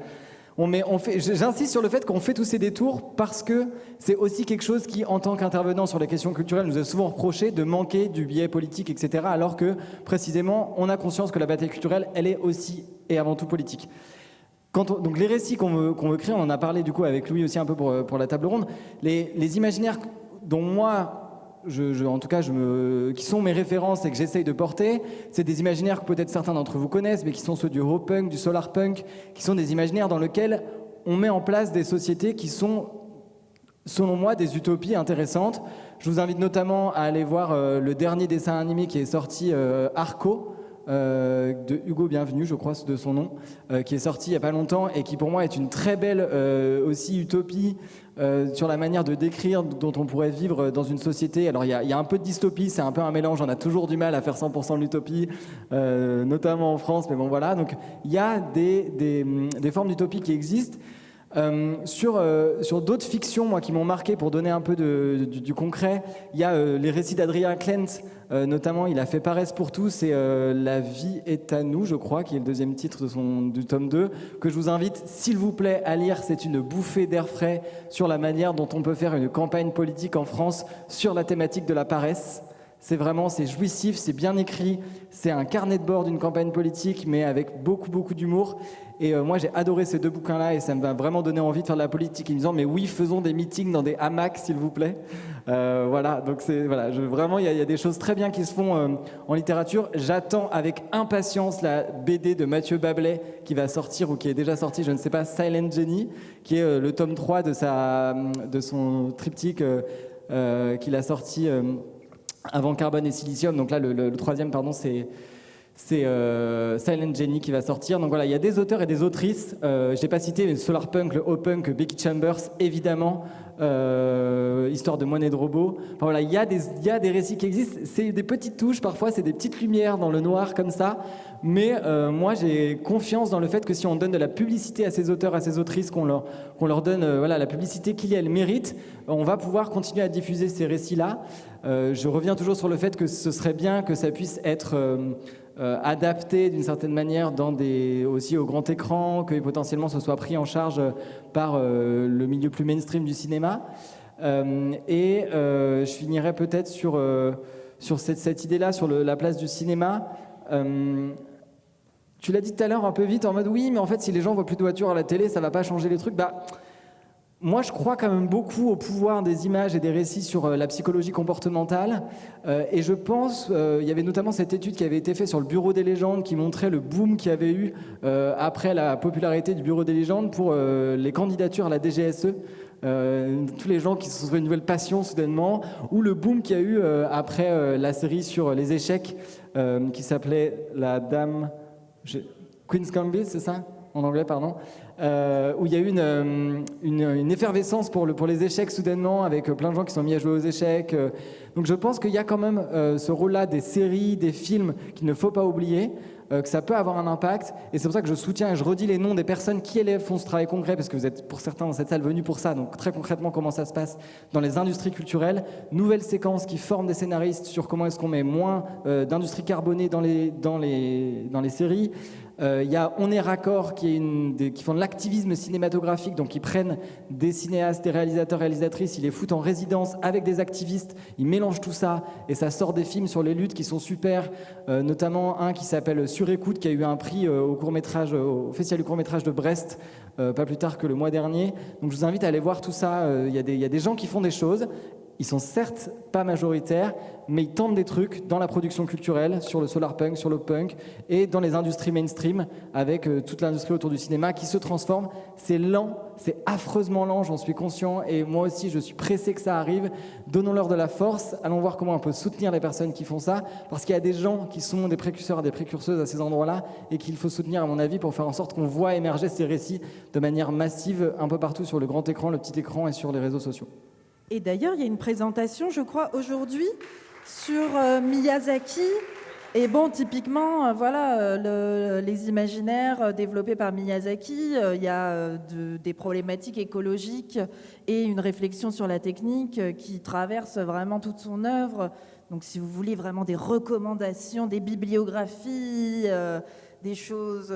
J'insiste sur le fait qu'on fait tous ces détours parce que c'est aussi quelque chose qui, en tant qu'intervenant sur les questions culturelles, nous a souvent reproché de manquer du biais politique, etc. Alors que, précisément, on a conscience que la bataille culturelle, elle est aussi et avant tout politique. Donc les récits qu'on veut créer, on en a parlé du coup avec Louis aussi un peu pour la table ronde, les imaginaires dont moi... qui sont mes références et que j'essaye de porter, c'est des imaginaires que peut-être certains d'entre vous connaissent, mais qui sont ceux du Europunk, du Solarpunk, qui sont des imaginaires dans lesquels on met en place des sociétés qui sont, selon moi, des utopies intéressantes. Je vous invite notamment à aller voir le dernier dessin animé qui est sorti, Arco, de Hugo Bienvenu, je crois, de son nom, qui est sorti il n'y a pas longtemps et qui pour moi est une très belle aussi utopie sur la manière de décrire dont on pourrait vivre dans une société. Alors il y a un peu de dystopie, c'est un peu un mélange, on a toujours du mal à faire 100% de l'utopie, notamment en France, mais bon voilà, donc il y a des formes d'utopie qui existent. Sur d'autres fictions, moi, qui m'ont marqué, pour donner un peu du concret, il y a les récits d'Adrien Klent, notamment il a fait Paresse pour tous et La vie est à nous, je crois, qui est le deuxième titre du tome 2, que je vous invite, s'il vous plaît, à lire. C'est une bouffée d'air frais sur la manière dont on peut faire une campagne politique en France sur la thématique de la paresse. C'est jouissif, c'est bien écrit, c'est un carnet de bord d'une campagne politique, mais avec beaucoup, beaucoup d'humour. Et moi, j'ai adoré ces deux bouquins-là et ça m'a vraiment donné envie de faire de la politique en me disant, mais oui, faisons des meetings dans des hamacs, s'il vous plaît. Voilà, donc vraiment, il y a des choses très bien qui se font en littérature. J'attends avec impatience la BD de Mathieu Bablet qui va sortir ou qui est déjà sorti, je ne sais pas, Silent Jenny, qui est le tome 3 de son triptyque qu'il a sorti... avant Carbone et Silicium. Donc là, le troisième, pardon, c'est Silent Jenny qui va sortir. Donc voilà, il y a des auteurs et des autrices. Je n'ai pas cité le Solarpunk, le O-Punk, Becky Chambers, évidemment. Histoire de monnaie de robot. Enfin, voilà, il y a des récits qui existent. C'est des petites touches, parfois, c'est des petites lumières dans le noir comme ça. Mais moi, j'ai confiance dans le fait que si on donne de la publicité à ces auteurs, à ces autrices, qu'on leur donne voilà, la publicité qu'elles méritent, on va pouvoir continuer à diffuser ces récits-là. Je reviens toujours sur le fait que ce serait bien que ça puisse être adapté d'une certaine manière aussi au grand écran, que potentiellement ce soit pris en charge par le milieu plus mainstream du cinéma. Je finirai peut-être sur cette idée-là, sur la place du cinéma. Tu l'as dit tout à l'heure un peu vite en mode oui, mais en fait si les gens voient plus de voitures à la télé, ça va pas changer les trucs. Moi, je crois quand même beaucoup au pouvoir des images et des récits sur la psychologie comportementale. Et je pense, il y avait notamment cette étude qui avait été faite sur le Bureau des légendes qui montrait le boom qu'il y avait eu après la popularité du Bureau des légendes pour les candidatures à la DGSE. Tous les gens qui se sont trouvés une nouvelle passion soudainement, ou le boom qu'il y a eu après la série sur les échecs qui s'appelait La Dame... Queen's Gambit, c'est ça ? En anglais, pardon. Où il y a eu une effervescence pour les échecs soudainement, avec plein de gens qui sont mis à jouer aux échecs. Donc je pense qu'il y a quand même ce rôle-là des séries, des films qu'il ne faut pas oublier, que ça peut avoir un impact. Et c'est pour ça que je soutiens et je redis les noms des personnes qui font ce travail concret, parce que vous êtes pour certains dans cette salle venus pour ça. Donc très concrètement, comment ça se passe dans les industries culturelles. Nouvelles séquences qui forment des scénaristes sur comment est-ce qu'on met moins d'industrie carbonée dans les séries. Il y a On est raccord qui font de l'activisme cinématographique, donc ils prennent des cinéastes, des réalisateurs, réalisatrices, ils les foutent en résidence avec des activistes, ils mélangent tout ça et ça sort des films sur les luttes qui sont super, notamment un qui s'appelle Sur écoute qui a eu un prix au Festival du court-métrage de Brest pas plus tard que le mois dernier. Donc je vous invite à aller voir tout ça. Il y a des gens qui font des choses. Ils sont certes pas majoritaires, mais ils tentent des trucs dans la production culturelle, sur le solarpunk, sur le punk, et dans les industries mainstream, avec toute l'industrie autour du cinéma qui se transforme. C'est lent, c'est affreusement lent, j'en suis conscient, et moi aussi je suis pressé que ça arrive. Donnons-leur de la force, allons voir comment on peut soutenir les personnes qui font ça, parce qu'il y a des gens qui sont des précurseurs et des précurseuses à ces endroits-là, et qu'il faut soutenir à mon avis pour faire en sorte qu'on voit émerger ces récits de manière massive un peu partout sur le grand écran, le petit écran et sur les réseaux sociaux. Et d'ailleurs, il y a une présentation, je crois, aujourd'hui sur Miyazaki. Et bon, typiquement, les imaginaires développés par Miyazaki, il y a des problématiques écologiques et une réflexion sur la technique qui traverse vraiment toute son œuvre. Donc, si vous voulez vraiment des recommandations, des bibliographies, des choses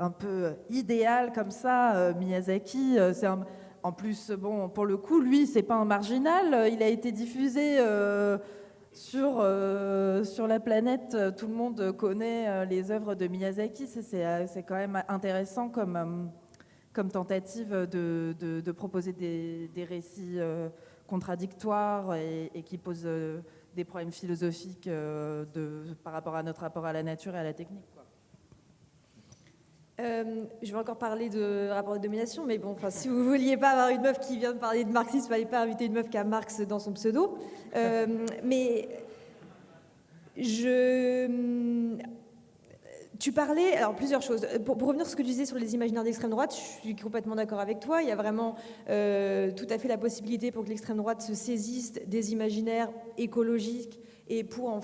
un peu idéales comme ça, Miyazaki, c'est un... En plus, bon, pour le coup, lui, c'est pas un marginal. Il a été diffusé sur la planète. Tout le monde connaît les œuvres de Miyazaki. C'est quand même intéressant comme tentative de proposer des récits contradictoires et qui posent des problèmes philosophiques par rapport à notre rapport à la nature et à la technique, quoi. Je vais encore parler de rapport de domination, mais bon, si vous vouliez pas avoir une meuf qui vient de parler de marxisme, il fallait pas inviter une meuf qui a Marx dans son pseudo. Mais tu parlais, alors plusieurs choses. Pour revenir sur ce que tu disais sur les imaginaires d'extrême droite, je suis complètement d'accord avec toi. Il y a vraiment tout à fait la possibilité pour que l'extrême droite se saisisse des imaginaires écologiques et pour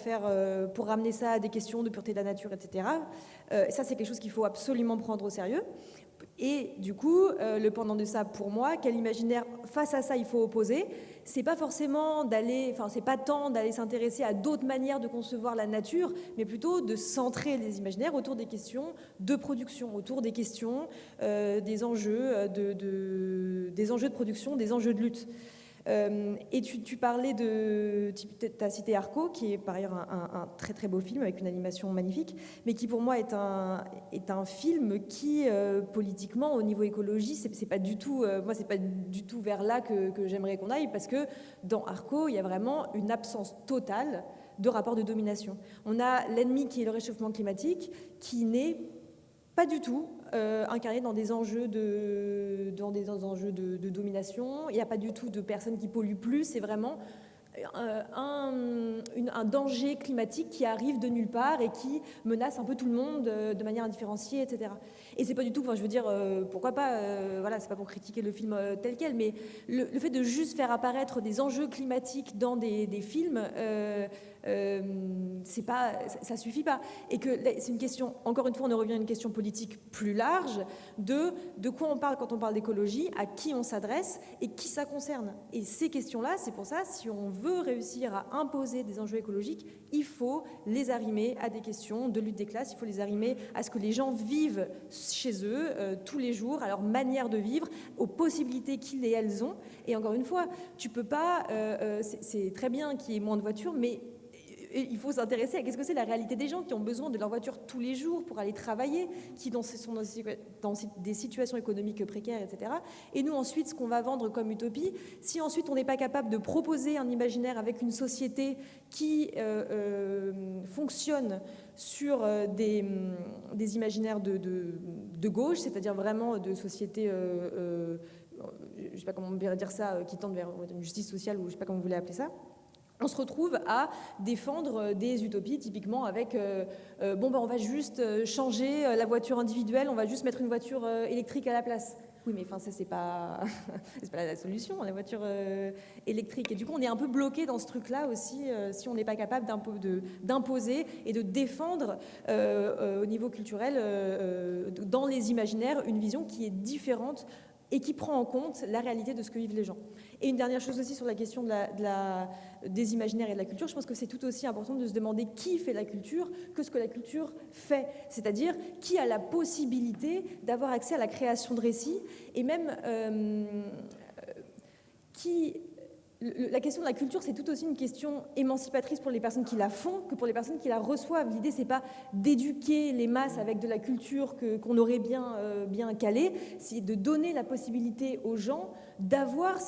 ramener ça à des questions de pureté de la nature, etc. Ça, c'est quelque chose qu'il faut absolument prendre au sérieux. Et du coup, le pendant de ça, pour moi, quel imaginaire face à ça il faut opposer, c'est pas tant d'aller s'intéresser à d'autres manières de concevoir la nature, mais plutôt de centrer les imaginaires autour des questions de production, autour des questions des enjeux de production, des enjeux de lutte. Et tu parlais tu as cité Arco, qui est par ailleurs un très très beau film avec une animation magnifique, mais qui pour moi est un film qui politiquement au niveau écologie, c'est pas du tout vers là que j'aimerais qu'on aille, parce que dans Arco il y a vraiment une absence totale de rapport de domination. On a l'ennemi qui est le réchauffement climatique, qui n'est pas du tout incarné dans des enjeux de domination. Il n'y a pas du tout de personnes qui polluent plus. C'est vraiment un danger climatique qui arrive de nulle part et qui menace un peu tout le monde de manière indifférenciée, etc. Et c'est pas du tout, enfin, je veux dire, pourquoi pas, voilà, c'est pas pour critiquer le film tel quel, mais le fait de juste faire apparaître des enjeux climatiques dans des films, c'est pas, ça suffit pas. Et que c'est une question, encore une fois, on en revient à une question politique plus large de quoi on parle quand on parle d'écologie, à qui on s'adresse et qui ça concerne. Et ces questions-là, c'est pour ça, si on veut réussir à imposer des enjeux écologiques, il faut les arrimer à des questions de lutte des classes, il faut les arrimer à ce que les gens vivent chez eux tous les jours, à leur manière de vivre, aux possibilités qu'ils et elles ont. Et encore une fois, tu peux pas, c'est très bien qu'il y ait moins de voitures, mais il faut s'intéresser à qu'est-ce que c'est la réalité des gens qui ont besoin de leur voiture tous les jours pour aller travailler, qui sont dans des situations économiques précaires, etc. Et nous, ensuite, ce qu'on va vendre comme utopie, si ensuite on n'est pas capable de proposer un imaginaire avec une société qui fonctionne sur des imaginaires de gauche, c'est-à-dire vraiment de société... je ne sais pas comment on peut dire ça, qui tendent vers une justice sociale, ou je ne sais pas comment vous voulez appeler ça, on se retrouve à défendre des utopies, typiquement avec on va juste changer la voiture individuelle, on va juste mettre une voiture électrique à la place. Oui, mais enfin, ça, c'est pas la solution, la voiture électrique. Et du coup, on est un peu bloqué dans ce truc-là aussi, si on n'est pas capable d'imposer et de défendre au niveau culturel, dans les imaginaires, une vision qui est différente et qui prend en compte la réalité de ce que vivent les gens. Et une dernière chose aussi sur la question des imaginaires et de la culture, je pense que c'est tout aussi important de se demander qui fait la culture que ce que la culture fait, c'est-à-dire qui a la possibilité d'avoir accès à la création de récits, et même la question de la culture, c'est tout aussi une question émancipatrice pour les personnes qui la font que pour les personnes qui la reçoivent. L'idée, c'est pas d'éduquer les masses avec de la culture qu'on aurait bien calée, c'est de donner la possibilité aux gens d'avoir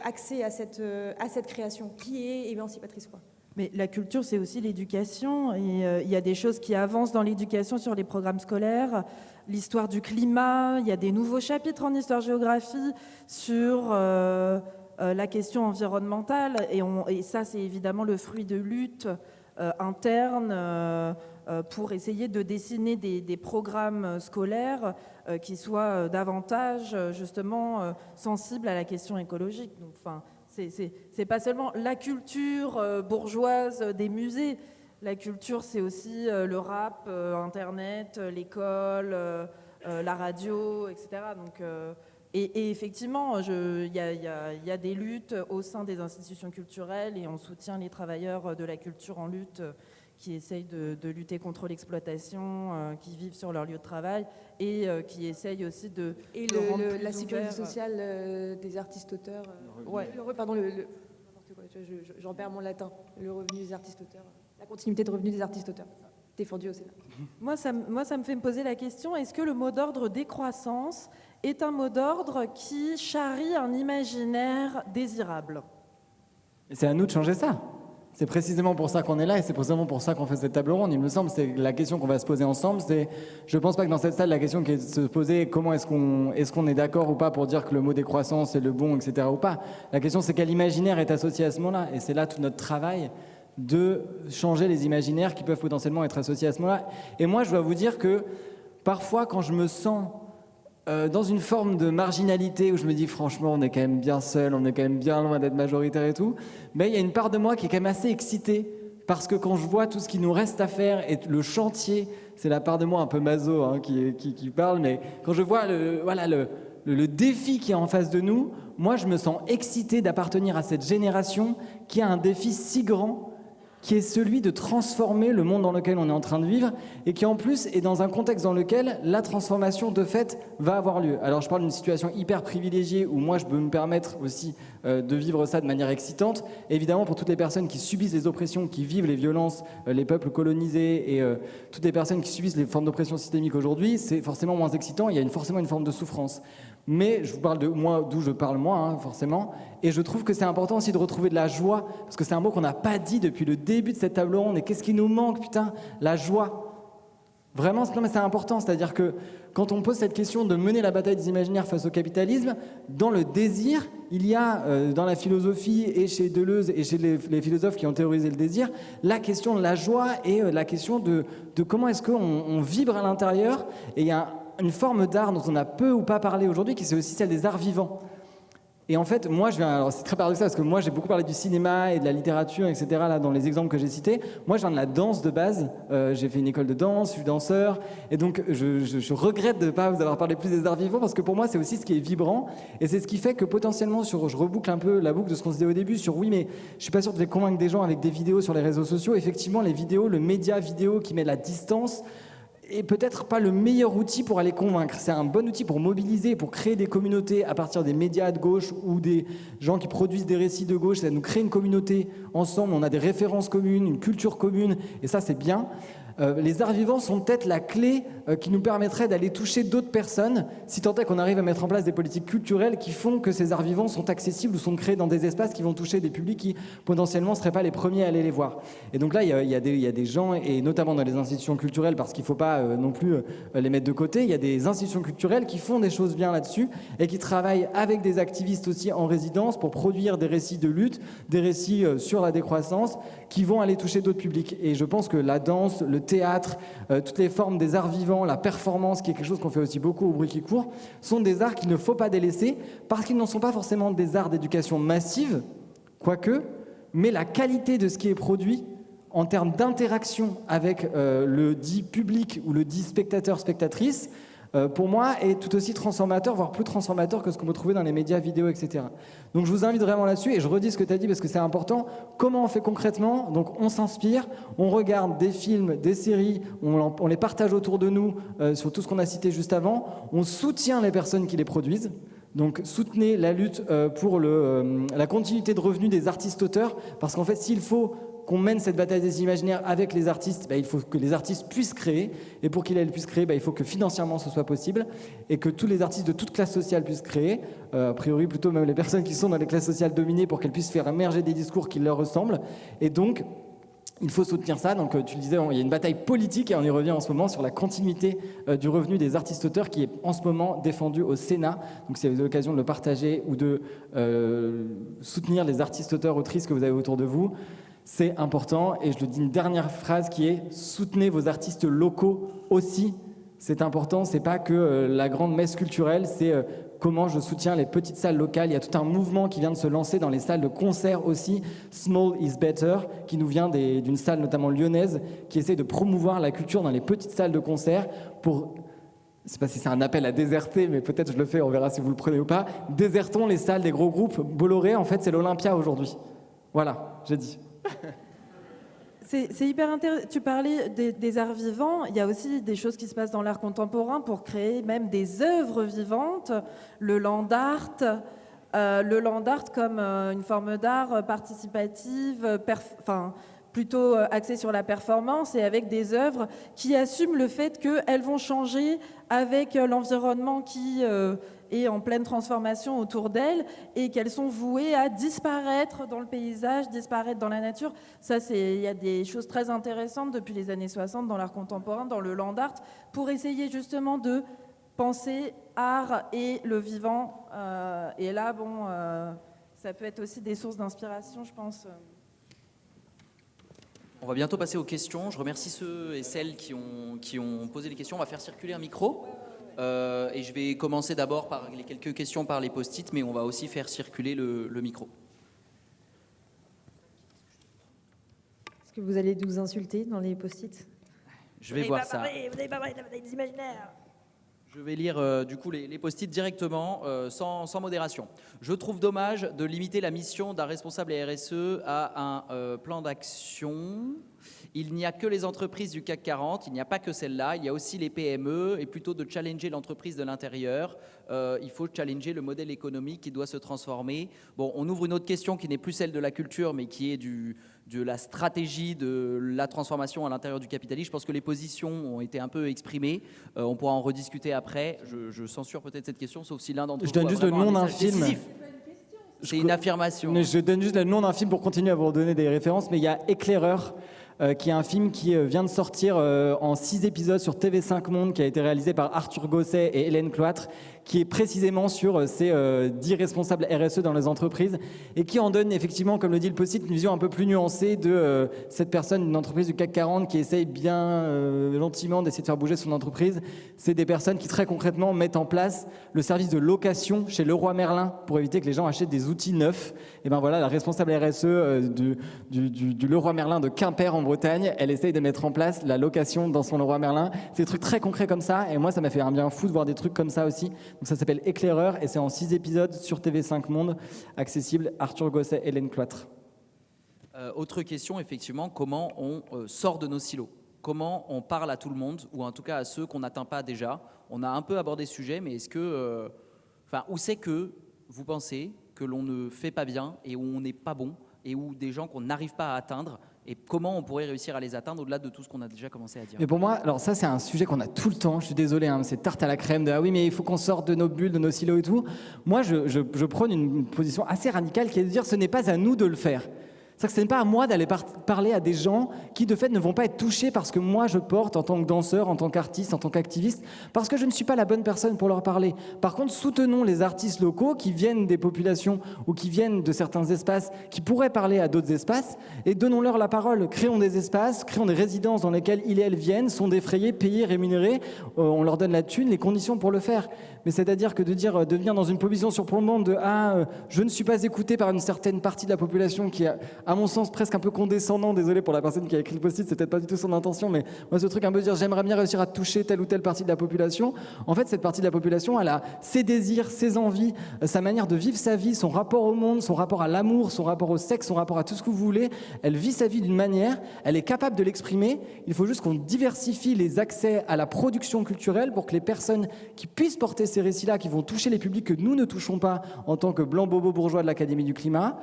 accès à cette création qui est émancipatrice, quoi. Mais la culture, c'est aussi l'éducation. Et il y a des choses qui avancent dans l'éducation sur les programmes scolaires. L'histoire du climat, il y a des nouveaux chapitres en histoire-géographie sur la question environnementale. Et ça, c'est évidemment le fruit de luttes internes pour essayer de dessiner des programmes scolaires qui soient davantage, justement, sensibles à la question écologique. Donc, enfin, c'est pas seulement la culture bourgeoise des musées. La culture, c'est aussi le rap, Internet, l'école, la radio, etc. Donc, et effectivement, il y a des luttes au sein des institutions culturelles et on soutient les travailleurs de la culture en lutte qui essayent de lutter contre l'exploitation, qui vivent sur leur lieu de travail et qui essayent aussi de rendre plus la sécurité ouvert. sociale des artistes-auteurs. J'en perds mon latin. Le revenu des artistes-auteurs. La continuité de revenus des artistes-auteurs. Défendu au Sénat. Moi, ça me fait me poser la question, est-ce que le mot d'ordre décroissance est un mot d'ordre qui charrie un imaginaire désirable? Et c'est à nous de changer ça. C'est précisément pour ça qu'on est là et c'est précisément pour ça qu'on fait cette table ronde. Il me semble, c'est la question qu'on va se poser ensemble. Je pense pas que dans cette salle, la question qui est de se poser, comment est-ce qu'on est d'accord ou pas pour dire que le mot décroissance est le bon, etc. ou pas. La question, c'est quel imaginaire est associé à ce mot-là. Et c'est là tout notre travail de changer les imaginaires qui peuvent potentiellement être associés à ce mot-là. Et moi, je dois vous dire que parfois, quand je me sens dans une forme de marginalité où je me dis franchement on est quand même bien seul, on est quand même bien loin d'être majoritaire et tout, mais il y a une part de moi qui est quand même assez excitée parce que quand je vois tout ce qui nous reste à faire et le chantier, c'est la part de moi un peu maso qui parle, mais quand je vois le défi qui est en face de nous, moi je me sens excité d'appartenir à cette génération qui a un défi si grand qui est celui de transformer le monde dans lequel on est en train de vivre et qui en plus est dans un contexte dans lequel la transformation de fait va avoir lieu. Alors je parle d'une situation hyper privilégiée où moi je peux me permettre aussi de vivre ça de manière excitante. Évidemment pour toutes les personnes qui subissent les oppressions, qui vivent les violences, les peuples colonisés et toutes les personnes qui subissent les formes d'oppression systémique aujourd'hui, c'est forcément moins excitant, il y a forcément une forme de souffrance. Mais je vous parle de moi, d'où je parle moi, forcément. Et je trouve que c'est important aussi de retrouver de la joie, parce que c'est un mot qu'on n'a pas dit depuis le début de cette table ronde. Et qu'est-ce qui nous manque, putain? La joie. Vraiment, non, mais c'est important. C'est-à-dire que quand on pose cette question de mener la bataille des imaginaires face au capitalisme, dans le désir, il y a dans la philosophie et chez Deleuze et chez les philosophes qui ont théorisé le désir, la question de la joie et la question de comment est-ce qu'on vibre à l'intérieur. Et il y a une forme d'art dont on a peu ou pas parlé aujourd'hui, qui c'est aussi celle des arts vivants. Et en fait, moi, alors c'est très paradoxal parce que moi, j'ai beaucoup parlé du cinéma et de la littérature, etc., là, dans les exemples que j'ai cités. Moi, je viens de la danse de base. J'ai fait une école de danse, je suis danseur. Et donc, je regrette de ne pas vous avoir parlé plus des arts vivants parce que pour moi, c'est aussi ce qui est vibrant. Et c'est ce qui fait que potentiellement, je reboucle un peu la boucle de ce qu'on se disait au début sur oui, mais je suis pas sûr de convaincre des gens avec des vidéos sur les réseaux sociaux. Effectivement, les vidéos, le média vidéo qui met la distance, et peut-être pas le meilleur outil pour aller convaincre. C'est un bon outil pour mobiliser, pour créer des communautés à partir des médias de gauche ou des gens qui produisent des récits de gauche. Ça nous crée une communauté ensemble, on a des références communes, une culture commune, et ça c'est bien. Les arts vivants sont peut-être la clé qui nous permettrait d'aller toucher d'autres personnes, si tant est qu'on arrive à mettre en place des politiques culturelles qui font que ces arts vivants sont accessibles ou sont créés dans des espaces qui vont toucher des publics qui potentiellement ne seraient pas les premiers à aller les voir. Et donc là, il y a des gens, et notamment dans les institutions culturelles, parce qu'il ne faut pas non plus les mettre de côté, il y a des institutions culturelles qui font des choses bien là-dessus et qui travaillent avec des activistes aussi en résidence pour produire des récits de lutte, des récits sur la décroissance qui vont aller toucher d'autres publics. Et je pense que la danse, le théâtre, toutes les formes des arts vivants, la performance, qui est quelque chose qu'on fait aussi beaucoup au Bruit qui court, sont des arts qu'il ne faut pas délaisser parce qu'ils n'en sont pas forcément des arts d'éducation massive, quoique, mais la qualité de ce qui est produit en termes d'interaction avec le dit public ou le dit spectateur-spectatrice, pour moi, est tout aussi transformateur, voire plus transformateur que ce qu'on peut trouver dans les médias vidéo, etc. Donc je vous invite vraiment là-dessus, et je redis ce que tu as dit parce que c'est important. Comment on fait concrètement? Donc on s'inspire, on regarde des films, des séries, on les partage autour de nous sur tout ce qu'on a cité juste avant, on soutient les personnes qui les produisent. Donc soutenez la lutte pour la continuité de revenus des artistes-auteurs, parce qu'en fait, s'il faut qu'on mène cette bataille des imaginaires avec les artistes, il faut que les artistes puissent créer, et pour qu'ils puissent créer, il faut que financièrement ce soit possible, et que tous les artistes de toute classe sociale puissent créer, a priori plutôt même les personnes qui sont dans les classes sociales dominées, pour qu'elles puissent faire émerger des discours qui leur ressemblent, et donc il faut soutenir ça. Donc tu le disais, il y a une bataille politique, et on y revient en ce moment, sur la continuité du revenu des artistes-auteurs qui est en ce moment défendu au Sénat. Donc si vous avez l'occasion de le partager ou de soutenir les artistes-auteurs, autrices que vous avez autour de vous, c'est important. Et je le dis une dernière phrase qui est: soutenez vos artistes locaux aussi. C'est important, c'est pas que la grande messe culturelle, c'est comment je soutiens les petites salles locales. Il y a tout un mouvement qui vient de se lancer dans les salles de concert aussi, Small is Better, qui nous vient d'une salle notamment lyonnaise, qui essaie de promouvoir la culture dans les petites salles de concert pour... Je ne sais pas si c'est un appel à déserter, mais peut-être je le fais, on verra si vous le prenez ou pas. Désertons les salles des gros groupes. Bolloré, en fait, c'est l'Olympia aujourd'hui. Voilà, j'ai dit. C'est hyper intéressant. Tu parlais des arts vivants. Il y a aussi des choses qui se passent dans l'art contemporain pour créer même des œuvres vivantes. Le land art comme une forme d'art participative, plutôt axée sur la performance, et avec des œuvres qui assument le fait qu'elles vont changer avec l'environnement qui est en pleine transformation autour d'elles, et qu'elles sont vouées à disparaître dans le paysage, disparaître dans la nature. Ça, il y a des choses très intéressantes depuis les années 60 dans l'art contemporain, dans le land art, pour essayer justement de penser art et le vivant. Et là, ça peut être aussi des sources d'inspiration, je pense. On va bientôt passer aux questions. Je remercie ceux et celles qui ont posé les questions. On va faire circuler un micro. Et je vais commencer d'abord par les quelques questions par les post-it, mais on va aussi faire circuler le micro. Est-ce que vous allez nous insulter dans les post-it? Je vais voir ça. Vous n'avez pas parlé de la bataille des imaginaires. Je vais lire du coup les post-it directement, sans modération. Je trouve dommage de limiter la mission d'un responsable RSE à un plan d'action. Il n'y a que les entreprises du CAC 40, il n'y a pas que celles-là, il y a aussi les PME, et plutôt de challenger l'entreprise de l'intérieur, il faut challenger le modèle économique qui doit se transformer. Bon, on ouvre une autre question qui n'est plus celle de la culture, mais qui est de la stratégie de la transformation à l'intérieur du capitalisme. Je pense que les positions ont été un peu exprimées, on pourra en rediscuter après. Je censure peut-être cette question, sauf si l'un d'entre vous... Je donne juste le nom d'un film. C'est une affirmation. Je donne juste le nom d'un film pour continuer à vous redonner des références, mais il y a Éclaireur qui est un film qui vient de sortir en 6 épisodes sur TV5 Monde, qui a été réalisé par Arthur Gosset et Hélène Cloître, qui est précisément sur ces 10 responsables RSE dans les entreprises et qui en donne effectivement, comme le dit le post-it, une vision un peu plus nuancée de cette personne d'une entreprise du CAC 40 qui essaye bien gentiment d'essayer de faire bouger son entreprise. C'est des personnes qui très concrètement mettent en place le service de location chez Leroy Merlin pour éviter que les gens achètent des outils neufs. Et ben voilà, la responsable RSE du Leroy Merlin de Quimper en Bretagne, elle essaye de mettre en place la location dans son Leroy Merlin. C'est des trucs très concrets comme ça et moi ça m'a fait un bien fou de voir des trucs comme ça aussi. Donc ça s'appelle Éclaireur et c'est en 6 épisodes sur TV5 Monde, accessible. Arthur Gosset, Hélène Cloître. Autre question, effectivement, comment on sort de nos silos? Comment on parle à tout le monde, ou en tout cas à ceux qu'on n'atteint pas déjà? On a un peu abordé ce sujet, mais est-ce que... où c'est que vous pensez que l'on ne fait pas bien et où on n'est pas bon et où des gens qu'on n'arrive pas à atteindre, et comment on pourrait réussir à les atteindre au-delà de tout ce qu'on a déjà commencé à dire? Mais pour moi, alors ça c'est un sujet qu'on a tout le temps, je suis désolé, hein, c'est tarte à la crème de ah oui mais il faut qu'on sorte de nos bulles, de nos silos et tout. Moi je prône une position assez radicale qui est de dire ce n'est pas à nous de le faire. C'est-à-dire que ce n'est pas à moi d'aller parler à des gens qui, de fait, ne vont pas être touchés par ce que moi je porte en tant que danseur, en tant qu'artiste, en tant qu'activiste, parce que je ne suis pas la bonne personne pour leur parler. Par contre, soutenons les artistes locaux qui viennent des populations ou qui viennent de certains espaces qui pourraient parler à d'autres espaces et donnons-leur la parole. Créons des espaces, créons des résidences dans lesquelles ils et elles viennent, sont défrayés, payés, rémunérés. On leur donne la thune, les conditions pour le faire. Mais c'est-à-dire que de venir dans une position surplombante de je ne suis pas écouté par une certaine partie de la population qui a, à mon sens, presque un peu condescendant, désolé pour la personne qui a écrit le post-it, c'est peut-être pas du tout son intention, mais moi ce truc un peu de dire j'aimerais bien réussir à toucher telle ou telle partie de la population. En fait, cette partie de la population, elle a ses désirs, ses envies, sa manière de vivre sa vie, son rapport au monde, son rapport à l'amour, son rapport au sexe, son rapport à tout ce que vous voulez. Elle vit sa vie d'une manière, elle est capable de l'exprimer. Il faut juste qu'on diversifie les accès à la production culturelle pour que les personnes qui puissent porter ces récits-là, qui vont toucher les publics que nous ne touchons pas en tant que blancs bobos bourgeois de l'Académie du climat.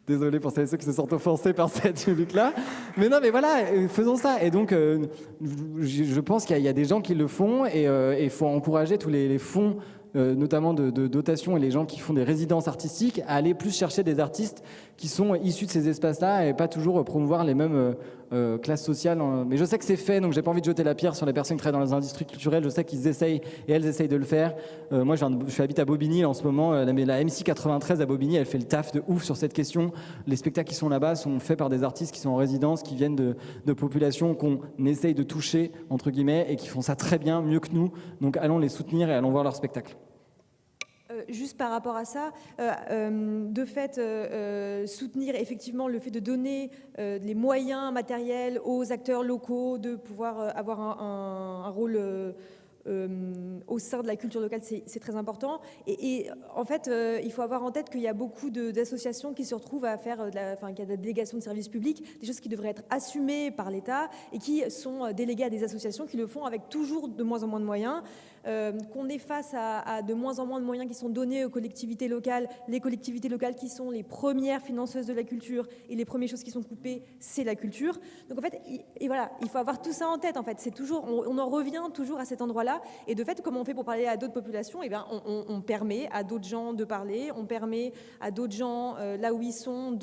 Désolé pour ceux qui se sentent offensés par cette public-là. Mais non, mais voilà, faisons ça. Et donc, je pense qu'il y a des gens qui le font et il faut encourager tous les fonds, notamment de dotation et les gens qui font des résidences artistiques à aller plus chercher des artistes qui sont issus de ces espaces-là et pas toujours promouvoir les mêmes classes sociales. Mais je sais que c'est fait, donc j'ai pas envie de jeter la pierre sur les personnes qui travaillent dans les industries culturelles. Je sais qu'ils essayent et elles essayent de le faire. Moi, j'habite à Bobigny en ce moment. La MC 93 à Bobigny, elle fait le taf de ouf sur cette question. Les spectacles qui sont là-bas sont faits par des artistes qui sont en résidence, qui viennent de populations qu'on essaye de toucher, entre guillemets, et qui font ça très bien, mieux que nous. Donc allons les soutenir et allons voir leurs spectacles. Juste par rapport à ça, de fait, soutenir effectivement le fait de donner les moyens matériels aux acteurs locaux, de pouvoir avoir un rôle au sein de la culture locale, c'est très important. Et en fait, il faut avoir en tête qu'il y a beaucoup d'associations qui se retrouvent à faire, qu'il y a des délégations de services publics, des choses qui devraient être assumées par l'État et qui sont déléguées à des associations qui le font avec toujours de moins en moins de moyens. Qu'on est face à de moins en moins de moyens qui sont donnés aux collectivités locales. Les collectivités locales qui sont les premières financeuses de la culture et les premières choses qui sont coupées, c'est la culture. Donc en fait, voilà, il faut avoir tout ça en tête. En fait, c'est toujours, on en revient toujours à cet endroit-là. Et de fait, comment on fait pour parler à d'autres populations? Eh bien, on permet à d'autres gens de parler, on permet à d'autres gens, là où ils sont,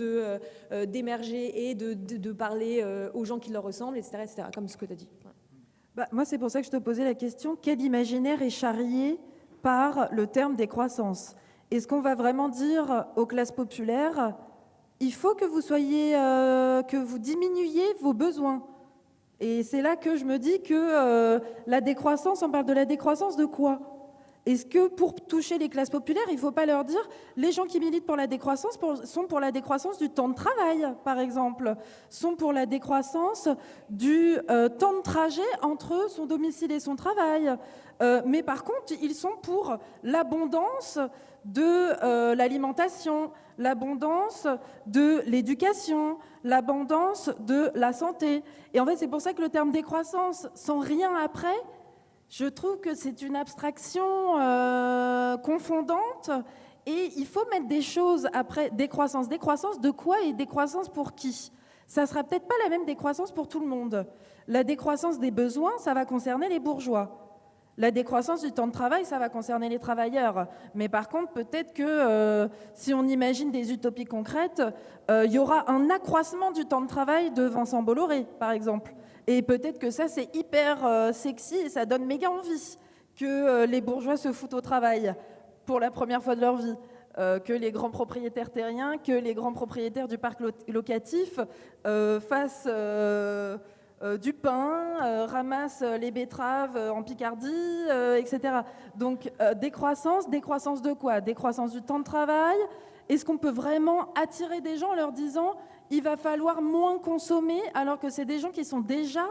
d'émerger et de parler aux gens qui leur ressemblent, etc., etc., comme ce que tu as dit. Voilà. Moi, c'est pour ça que je te posais la question, quel imaginaire est charrié par le terme décroissance? Est-ce qu'on va vraiment dire aux classes populaires, il faut que vous diminuiez vos besoins? Et c'est là que je me dis que la décroissance, on parle de la décroissance de quoi? Est-ce que pour toucher les classes populaires, il ne faut pas leur dire les gens qui militent pour la décroissance sont pour la décroissance du temps de travail, par exemple, sont pour la décroissance du temps de trajet entre son domicile et son travail. Mais par contre, ils sont pour l'abondance de l'alimentation, l'abondance de l'éducation, l'abondance de la santé. Et en fait, c'est pour ça que le terme décroissance, sans rien après, je trouve que c'est une abstraction confondante et il faut mettre des choses après décroissance. Décroissance de quoi et décroissance pour qui? Ça ne sera peut-être pas la même décroissance pour tout le monde. La décroissance des besoins, ça va concerner les bourgeois. La décroissance du temps de travail, ça va concerner les travailleurs. Mais par contre, peut-être que si on imagine des utopies concrètes, il y aura un accroissement du temps de travail de Vincent Bolloré, par exemple. Et peut-être que ça, c'est hyper sexy et ça donne méga envie que les bourgeois se foutent au travail pour la première fois de leur vie. Que les grands propriétaires terriens, que les grands propriétaires du parc locatif fassent du pain, ramassent les betteraves en Picardie, etc. Donc décroissance de quoi? Décroissance du temps de travail. Est-ce qu'on peut vraiment attirer des gens en leur disant il va falloir moins consommer, alors que c'est des gens qui sont déjà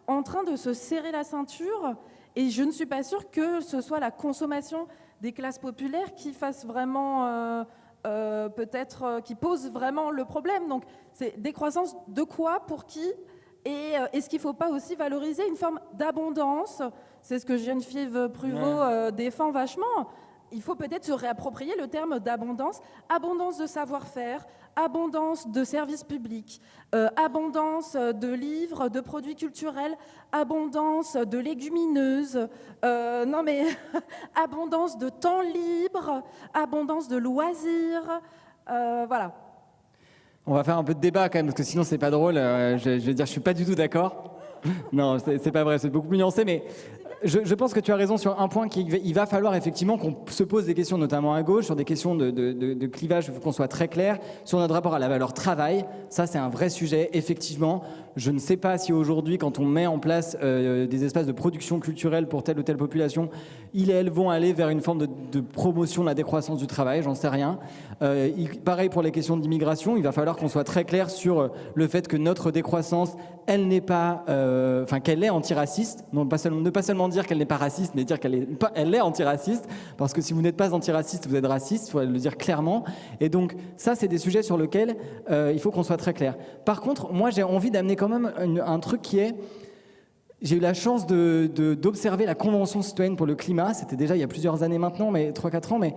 en train de se serrer la ceinture? Et je ne suis pas sûre que ce soit la consommation des classes populaires qui fasse vraiment, peut-être, qui pose vraiment le problème. Donc, c'est décroissance de quoi, pour qui? Et est-ce qu'il ne faut pas aussi valoriser une forme d'abondance? C'est ce que Geneviève Pruvot défend vachement. Il faut peut-être se réapproprier le terme d'abondance, abondance de savoir-faire, abondance de services publics, abondance de livres, de produits culturels, abondance de légumineuses, non mais abondance de temps libre, abondance de loisirs, voilà. On va faire un peu de débat quand même, parce que sinon c'est pas drôle. Je vais dire, je suis pas du tout d'accord. Non, c'est pas vrai, c'est beaucoup plus nuancé, mais je pense que tu as raison sur un point qu'il va falloir effectivement qu'on se pose des questions, notamment à gauche, sur des questions de clivage, il faut qu'on soit très clair sur notre rapport à la valeur travail. Ça, c'est un vrai sujet, effectivement. Je ne sais pas si aujourd'hui, quand on met en place des espaces de production culturelle pour telle ou telle population, elles vont aller vers une forme de promotion de la décroissance du travail, j'en sais rien. Pareil pour les questions d'immigration, il va falloir qu'on soit très clair sur le fait que notre décroissance, elle n'est pas, qu'elle est antiraciste. Non, ne pas seulement dire qu'elle n'est pas raciste, mais dire elle est antiraciste, parce que si vous n'êtes pas antiraciste, vous êtes raciste, il faut le dire clairement. Et donc ça, c'est des sujets sur lesquels il faut qu'on soit très clair. Par contre, moi, j'ai envie d'amener quand même un truc qui est... J'ai eu la chance d'observer la Convention citoyenne pour le climat, c'était déjà il y a plusieurs années maintenant, mais 3-4 ans, mais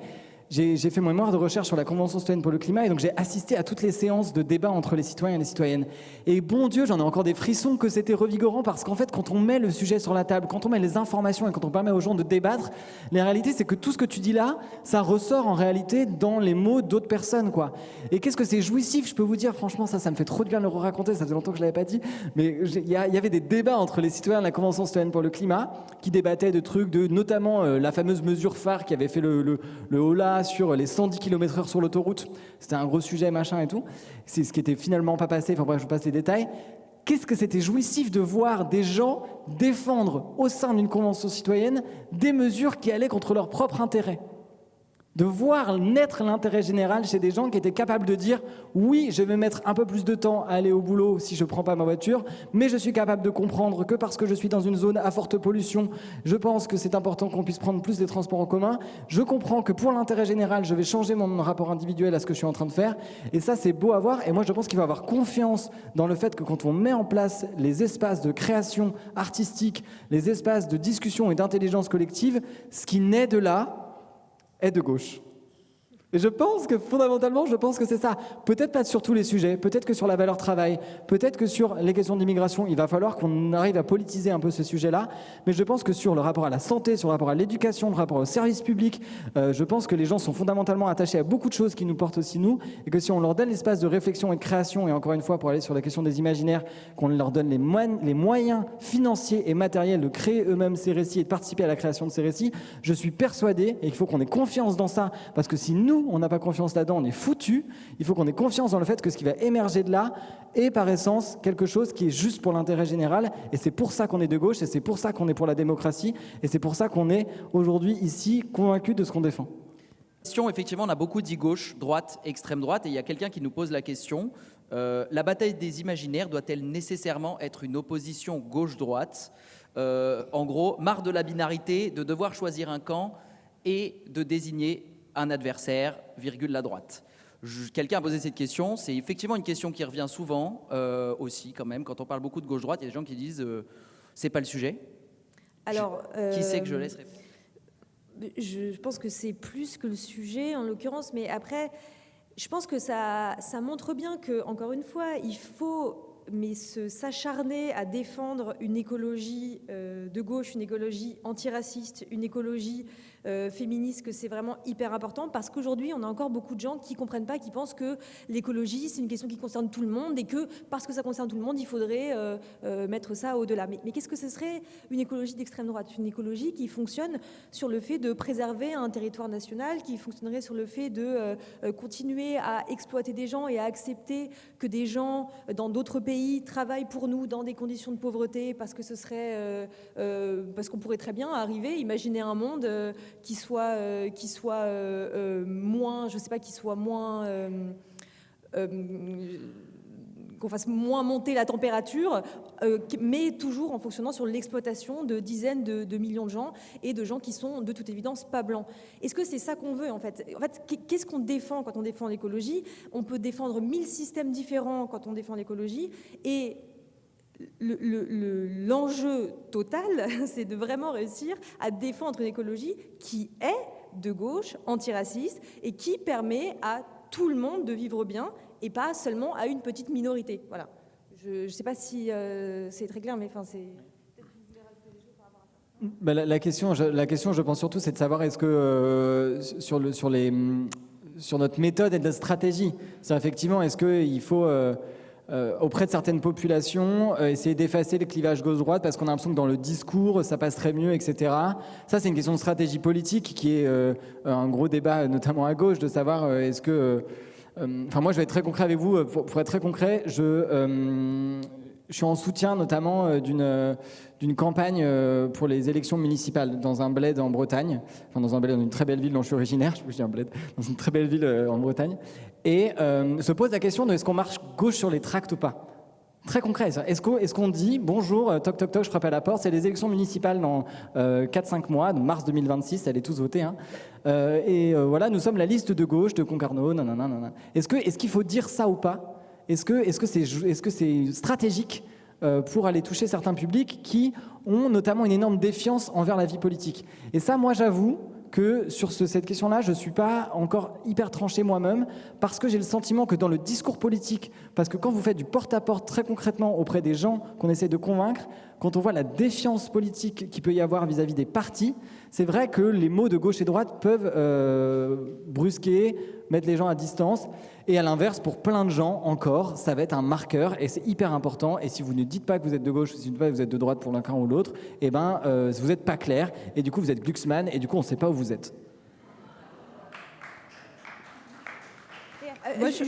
j'ai fait mon mémoire de recherche sur la Convention citoyenne pour le climat, et donc j'ai assisté à toutes les séances de débat entre les citoyens et les citoyennes. Et bon Dieu, j'en ai encore des frissons que c'était revigorant, parce qu'en fait, quand on met le sujet sur la table, quand on met les informations et quand on permet aux gens de débattre, la réalité, c'est que tout ce que tu dis là, ça ressort en réalité dans les mots d'autres personnes, quoi. Et qu'est-ce que c'est jouissif, je peux vous dire, franchement, ça me fait trop de bien de le raconter, ça faisait longtemps que je l'avais pas dit, mais il y avait des débats entre les citoyens de la Convention citoyenne pour le climat, qui débattaient de trucs, notamment la fameuse mesure phare qui avait fait le holà sur les 110 km/h sur l'autoroute. C'était un gros sujet, machin et tout. C'est ce qui était finalement pas passé. Enfin bref, je vous passe les détails. Qu'est-ce que c'était jouissif de voir des gens défendre au sein d'une convention citoyenne des mesures qui allaient contre leur propre intérêt. De voir naître l'intérêt général chez des gens qui étaient capables de dire « Oui, je vais mettre un peu plus de temps à aller au boulot si je ne prends pas ma voiture, mais je suis capable de comprendre que parce que je suis dans une zone à forte pollution, je pense que c'est important qu'on puisse prendre plus les transports en commun. Je comprends que pour l'intérêt général, je vais changer mon rapport individuel à ce que je suis en train de faire. » Et ça, c'est beau à voir. Et moi, je pense qu'il faut avoir confiance dans le fait que quand on met en place les espaces de création artistique, les espaces de discussion et d'intelligence collective, ce qui naît de là, est de gauche. Et je pense que fondamentalement, c'est ça. Peut-être pas sur tous les sujets, peut-être que sur la valeur travail, peut-être que sur les questions d'immigration, il va falloir qu'on arrive à politiser un peu ce sujet-là. Mais je pense que sur le rapport à la santé, sur le rapport à l'éducation, le rapport au service public, je pense que les gens sont fondamentalement attachés à beaucoup de choses qui nous portent aussi nous, et que si on leur donne l'espace de réflexion et de création, et encore une fois pour aller sur la question des imaginaires, qu'on leur donne les moyens financiers et matériels de créer eux-mêmes ces récits et de participer à la création de ces récits, je suis persuadé, et il faut qu'on ait confiance dans ça, parce que si nous, on n'a pas confiance là-dedans, on est foutu. Il faut qu'on ait confiance dans le fait que ce qui va émerger de là est par essence quelque chose qui est juste pour l'intérêt général, et c'est pour ça qu'on est de gauche, et c'est pour ça qu'on est pour la démocratie, et c'est pour ça qu'on est aujourd'hui ici convaincu de ce qu'on défend. Effectivement, on a beaucoup dit gauche, droite, extrême droite, et il y a quelqu'un qui nous pose la question, la bataille des imaginaires doit-elle nécessairement être une opposition gauche-droite? En gros, marre de la binarité, de devoir choisir un camp et de désigner un adversaire, virgule la droite. Quelqu'un a posé cette question, c'est effectivement une question qui revient souvent aussi quand même, quand on parle beaucoup de gauche-droite, il y a des gens qui disent c'est pas le sujet. Alors, qui c'est que je laisse répondre? Je pense que c'est plus que le sujet en l'occurrence, mais après, je pense que ça montre bien que, encore une fois, il faut mais s'acharner à défendre une écologie de gauche, une écologie antiraciste, une écologie féministe, que c'est vraiment hyper important, parce qu'aujourd'hui, on a encore beaucoup de gens qui ne comprennent pas, qui pensent que l'écologie, c'est une question qui concerne tout le monde, et que parce que ça concerne tout le monde, il faudrait mettre ça au-delà. Mais qu'est-ce que ce serait une écologie d'extrême droite? Une écologie qui fonctionne sur le fait de préserver un territoire national, qui fonctionnerait sur le fait de continuer à exploiter des gens et à accepter que des gens dans d'autres pays travaillent pour nous dans des conditions de pauvreté, parce que ce serait parce qu'on pourrait très bien arriver, imaginer un monde qui soit moins, je sais pas, qui soit moins qu'on fasse moins monter la température, mais toujours en fonctionnant sur l'exploitation de dizaines de millions de gens, et de gens qui sont de toute évidence pas blancs. Est-ce que c'est ça qu'on veut en fait? Qu'est-ce qu'on défend quand on défend l'écologie? On peut défendre 1000 systèmes différents quand on défend l'écologie, et l'enjeu total, c'est de vraiment réussir à défendre une écologie qui est de gauche, antiraciste, et qui permet à tout le monde de vivre bien, et pas seulement à une petite minorité. Voilà. Je ne sais pas si c'est très clair, mais enfin c'est... Bah, la question, je pense surtout, c'est de savoir est-ce que sur notre méthode et notre stratégie, c'est effectivement, est-ce qu'il faut auprès de certaines populations essayer d'effacer le clivage gauche-droite parce qu'on a l'impression que dans le discours ça passerait mieux, etc. Ça, c'est une question de stratégie politique qui est un gros débat, notamment à gauche, de savoir est-ce que... Enfin, moi, je vais être très concret avec vous. Pour être très concret, je suis en soutien notamment d'une campagne pour les élections municipales dans un bled en Bretagne, enfin dans une très belle ville dont je suis originaire, je dis un bled, dans une très belle ville en Bretagne, et se pose la question de est-ce qu'on marche gauche sur les tracts ou pas. Très concret, ça. Est-ce qu'on dit bonjour, toc toc toc, je frappe à la porte, c'est les élections municipales dans 4-5 mois, donc mars 2026, allez tous voter, hein. Voilà, nous sommes la liste de gauche de Concarneau, nanana. Est-ce qu'il faut dire ça ou pas? Est-ce que c'est stratégique pour aller toucher certains publics qui ont notamment une énorme défiance envers la vie politique? Et ça, moi, j'avoue que sur cette question-là, je ne suis pas encore hyper tranché moi-même, parce que j'ai le sentiment que dans le discours politique, parce que quand vous faites du porte-à-porte très concrètement auprès des gens qu'on essaie de convaincre, quand on voit la défiance politique qu'il peut y avoir vis-à-vis des partis, c'est vrai que les mots de gauche et droite peuvent brusquer, mettre les gens à distance. Et à l'inverse, pour plein de gens encore, ça va être un marqueur, et c'est hyper important. Et si vous ne dites pas que vous êtes de gauche, si vous ne dites pas que vous êtes de droite pour l'un ou l'autre, eh ben, vous n'êtes pas clair, et du coup vous êtes Glucksmann, et du coup on ne sait pas où vous êtes. Moi, je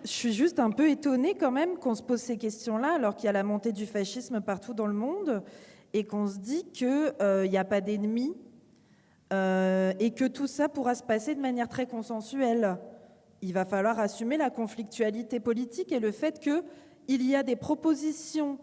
suis juste un peu étonnée quand même qu'on se pose ces questions-là, alors qu'il y a la montée du fascisme partout dans le monde, et qu'on se dit qu'il n'y a pas d'ennemis, et que tout ça pourra se passer de manière très consensuelle. Il va falloir assumer la conflictualité politique et le fait qu'il y a des propositions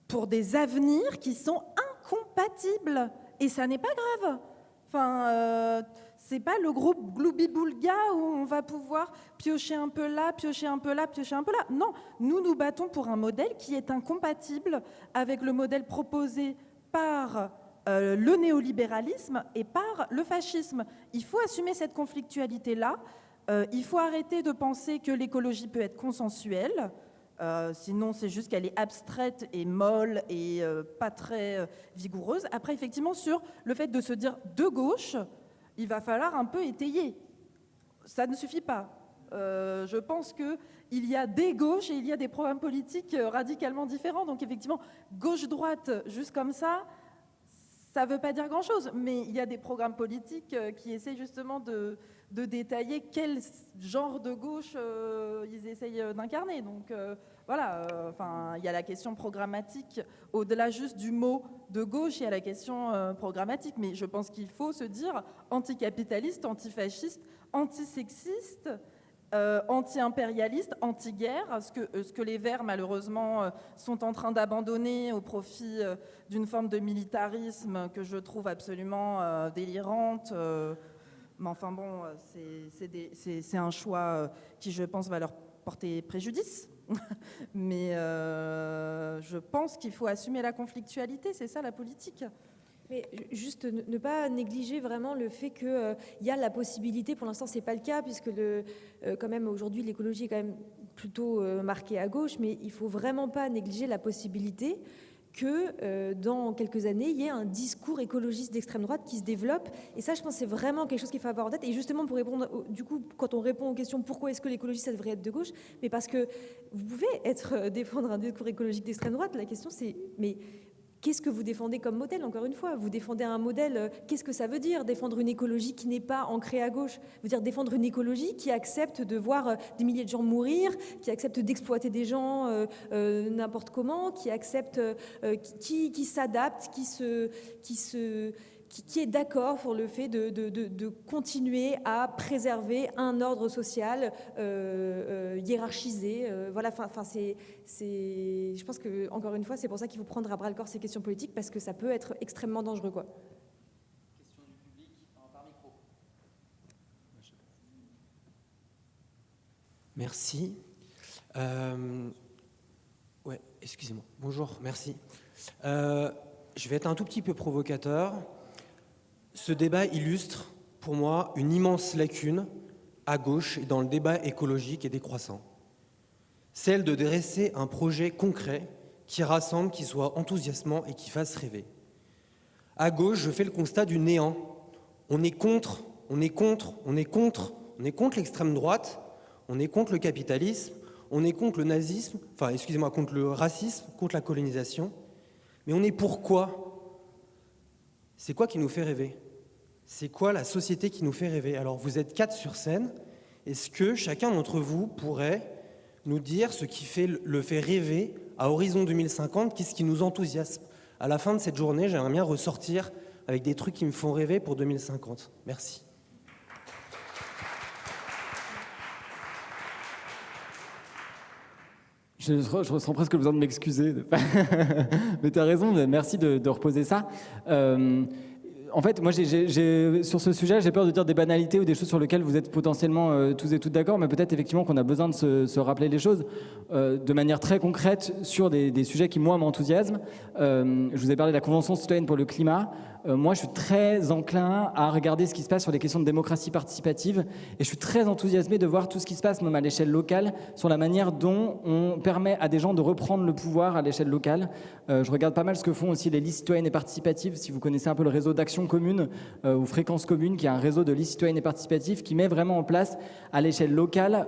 pour des avenirs qui sont incompatibles. Et ça n'est pas grave. Enfin, c'est pas le groupe Gloubi-Boulga où on va pouvoir piocher un peu là, piocher un peu là, piocher un peu là. Non, nous nous battons pour un modèle qui est incompatible avec le modèle proposé par le néolibéralisme et par le fascisme. Il faut assumer cette conflictualité-là. Il faut arrêter de penser que l'écologie peut être consensuelle. Sinon, c'est juste qu'elle est abstraite et molle et pas très vigoureuse. Après, effectivement, sur le fait de se dire de gauche, il va falloir un peu étayer. Ça ne suffit pas. Je pense qu'il y a des gauches et il y a des programmes politiques radicalement différents. Donc, effectivement, gauche-droite, juste comme ça ne veut pas dire grand-chose. Mais il y a des programmes politiques qui essaient justement de détailler quel genre de gauche ils essayent d'incarner. Donc voilà, il y a la question programmatique, au-delà juste du mot de gauche, il y a la question programmatique. Mais je pense qu'il faut se dire anticapitaliste, antifasciste, antisexiste, anti-impérialiste, anti-guerre, ce que les Verts, malheureusement, sont en train d'abandonner au profit d'une forme de militarisme que je trouve absolument délirante. Mais enfin bon, c'est un choix qui, je pense, va leur porter préjudice. Mais je pense qu'il faut assumer la conflictualité, c'est ça la politique. Mais juste ne pas négliger vraiment le fait qu'il y a la possibilité, pour l'instant c'est pas le cas, puisque quand même aujourd'hui l'écologie est quand même plutôt marqué à gauche, mais il ne faut vraiment pas négliger la possibilité que dans quelques années, il y ait un discours écologiste d'extrême droite qui se développe. Et ça, je pense que c'est vraiment quelque chose qu'il faut avoir en tête. Et justement, pour répondre, du coup, quand on répond aux questions pourquoi est-ce que l'écologie, ça devrait être de gauche, mais parce que vous pouvez défendre un discours écologique d'extrême droite. La question, c'est, mais qu'est-ce que vous défendez comme modèle, encore une fois? Vous défendez un modèle, qu'est-ce que ça veut dire, défendre une écologie qui n'est pas ancrée à gauche? Veut dire défendre une écologie qui accepte de voir des milliers de gens mourir, qui accepte d'exploiter des gens n'importe comment, qui accepte, qui s'adapte, qui est d'accord pour le fait de continuer à préserver un ordre social hiérarchisé. Voilà, je pense que, encore une fois, c'est pour ça qu'il faut prendre à bras le corps ces questions politiques, parce que ça peut être extrêmement dangereux, quoi. Question du public par micro. Merci. Ouais, excusez-moi. Bonjour, merci. Je vais être un tout petit peu provocateur. Ce débat illustre, pour moi, une immense lacune à gauche et dans le débat écologique et décroissant. Celle de dresser un projet concret qui rassemble, qui soit enthousiasmant et qui fasse rêver. À gauche, je fais le constat du néant. On est contre l'extrême droite, on est contre le capitalisme, on est contre le nazisme, contre le racisme, contre la colonisation. Mais on est pour quoi? C'est quoi qui nous fait rêver? C'est quoi la société qui nous fait rêver? Alors vous êtes 4 sur scène. Est-ce que chacun d'entre vous pourrait nous dire ce qui le fait rêver à horizon 2050? Qu'est-ce qui nous enthousiasme? À la fin de cette journée, j'aimerais bien ressortir avec des trucs qui me font rêver pour 2050. Merci. Je ressens presque le besoin de m'excuser. Mais tu as raison, merci de reposer ça. En fait, moi, sur ce sujet, j'ai peur de dire des banalités ou des choses sur lesquelles vous êtes potentiellement tous et toutes d'accord, mais peut-être effectivement qu'on a besoin de se rappeler les choses de manière très concrète sur des sujets qui, moi, m'enthousiasment. Je vous ai parlé de la Convention citoyenne pour le climat. Moi, je suis très enclin à regarder ce qui se passe sur les questions de démocratie participative et je suis très enthousiasmé de voir tout ce qui se passe, même à l'échelle locale, sur la manière dont on permet à des gens de reprendre le pouvoir à l'échelle locale. Je regarde pas mal ce que font aussi les listes citoyennes et participatives. Si vous connaissez un peu le réseau d'Action Commune ou Fréquence Commune, qui est un réseau de listes citoyennes et participatives qui met vraiment en place à l'échelle locale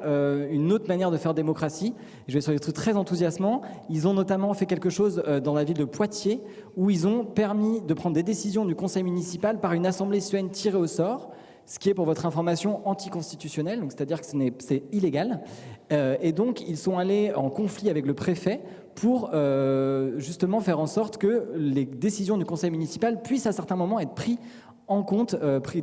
une autre manière de faire démocratie. Je vais sur des trucs très enthousiasmants. Ils ont notamment fait quelque chose dans la ville de Poitiers où ils ont permis de prendre des décisions du conseil municipal par une assemblée citoyenne tirée au sort, ce qui est, pour votre information, anticonstitutionnel, donc c'est-à-dire que c'est illégal. Et donc, ils sont allés en conflit avec le préfet pour justement faire en sorte que les décisions du conseil municipal puissent à certains moments être prises en compte,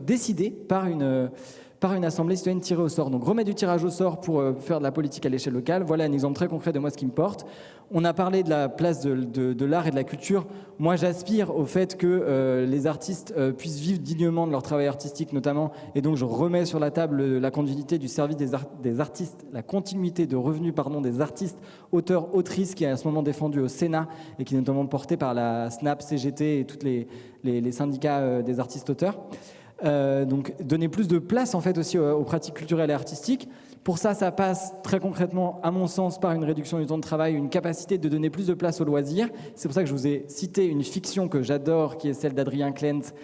décidées par une assemblée citoyenne tirée au sort. Donc remettre du tirage au sort pour faire de la politique à l'échelle locale, voilà un exemple très concret de moi ce qui me porte. On a parlé de la place de l'art et de la culture. Moi j'aspire au fait que les artistes puissent vivre dignement de leur travail artistique notamment, et donc je remets sur la table la continuité du service des artistes, la continuité de revenus des artistes, auteurs, autrices, qui est à ce moment défendu au Sénat et qui est notamment porté par la SNAP, CGT et tous les syndicats des artistes auteurs. Donc donner plus de place en fait aussi aux pratiques culturelles et artistiques. Pour ça, ça passe très concrètement, à mon sens, par une réduction du temps de travail, une capacité de donner plus de place aux loisirs. C'est pour ça que je vous ai cité une fiction que j'adore, qui est celle d'Adrien Klent,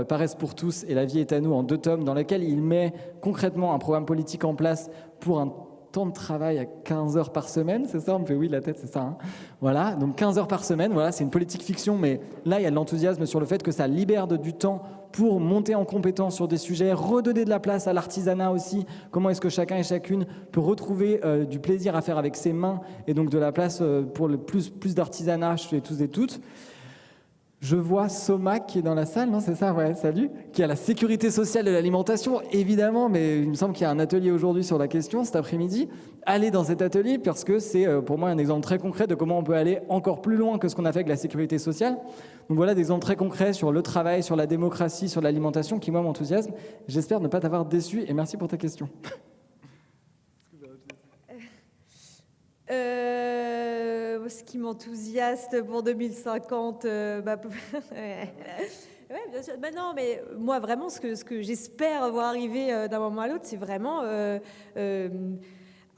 Paresse pour tous et La vie est à nous, en 2 tomes, dans laquelle il met concrètement un programme politique en place pour un temps de travail à 15 heures par semaine, c'est ça? On me fait oui, la tête, c'est ça. Hein, voilà, donc 15 heures par semaine, voilà, c'est une politique fiction, mais là, il y a de l'enthousiasme sur le fait que ça libère du temps pour monter en compétence sur des sujets, redonner de la place à l'artisanat aussi. Comment est-ce que chacun et chacune peut retrouver du plaisir à faire avec ses mains et donc de la place pour le plus d'artisanat chez tous et toutes. Je vois Soma qui est dans la salle, non, c'est ça? Ouais, salut. Qui a la sécurité sociale de l'alimentation, évidemment, mais il me semble qu'il y a un atelier aujourd'hui sur la question cet après-midi. Allez dans cet atelier parce que c'est pour moi un exemple très concret de comment on peut aller encore plus loin que ce qu'on a fait avec la sécurité sociale. Donc voilà des exemples très concrets sur le travail, sur la démocratie, sur l'alimentation qui, moi, m'enthousiasment. J'espère ne pas t'avoir déçu et merci pour ta question. Ce qui m'enthousiasme pour 2050, ouais, bien sûr. Non, mais moi, vraiment, ce que j'espère voir arriver d'un moment à l'autre, c'est vraiment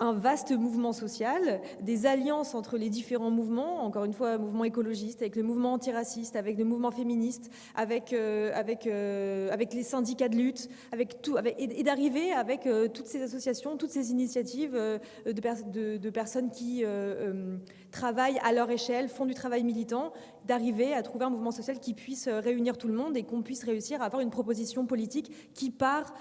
un vaste mouvement social, des alliances entre les différents mouvements, encore une fois, mouvement écologiste, avec le mouvement antiraciste, avec le mouvement féministe, avec les syndicats de lutte, avec tout, et d'arriver avec toutes ces associations, toutes ces initiatives de personnes qui travaillent à leur échelle, font du travail militant, d'arriver à trouver un mouvement social qui puisse réunir tout le monde et qu'on puisse réussir à avoir une proposition politique qui part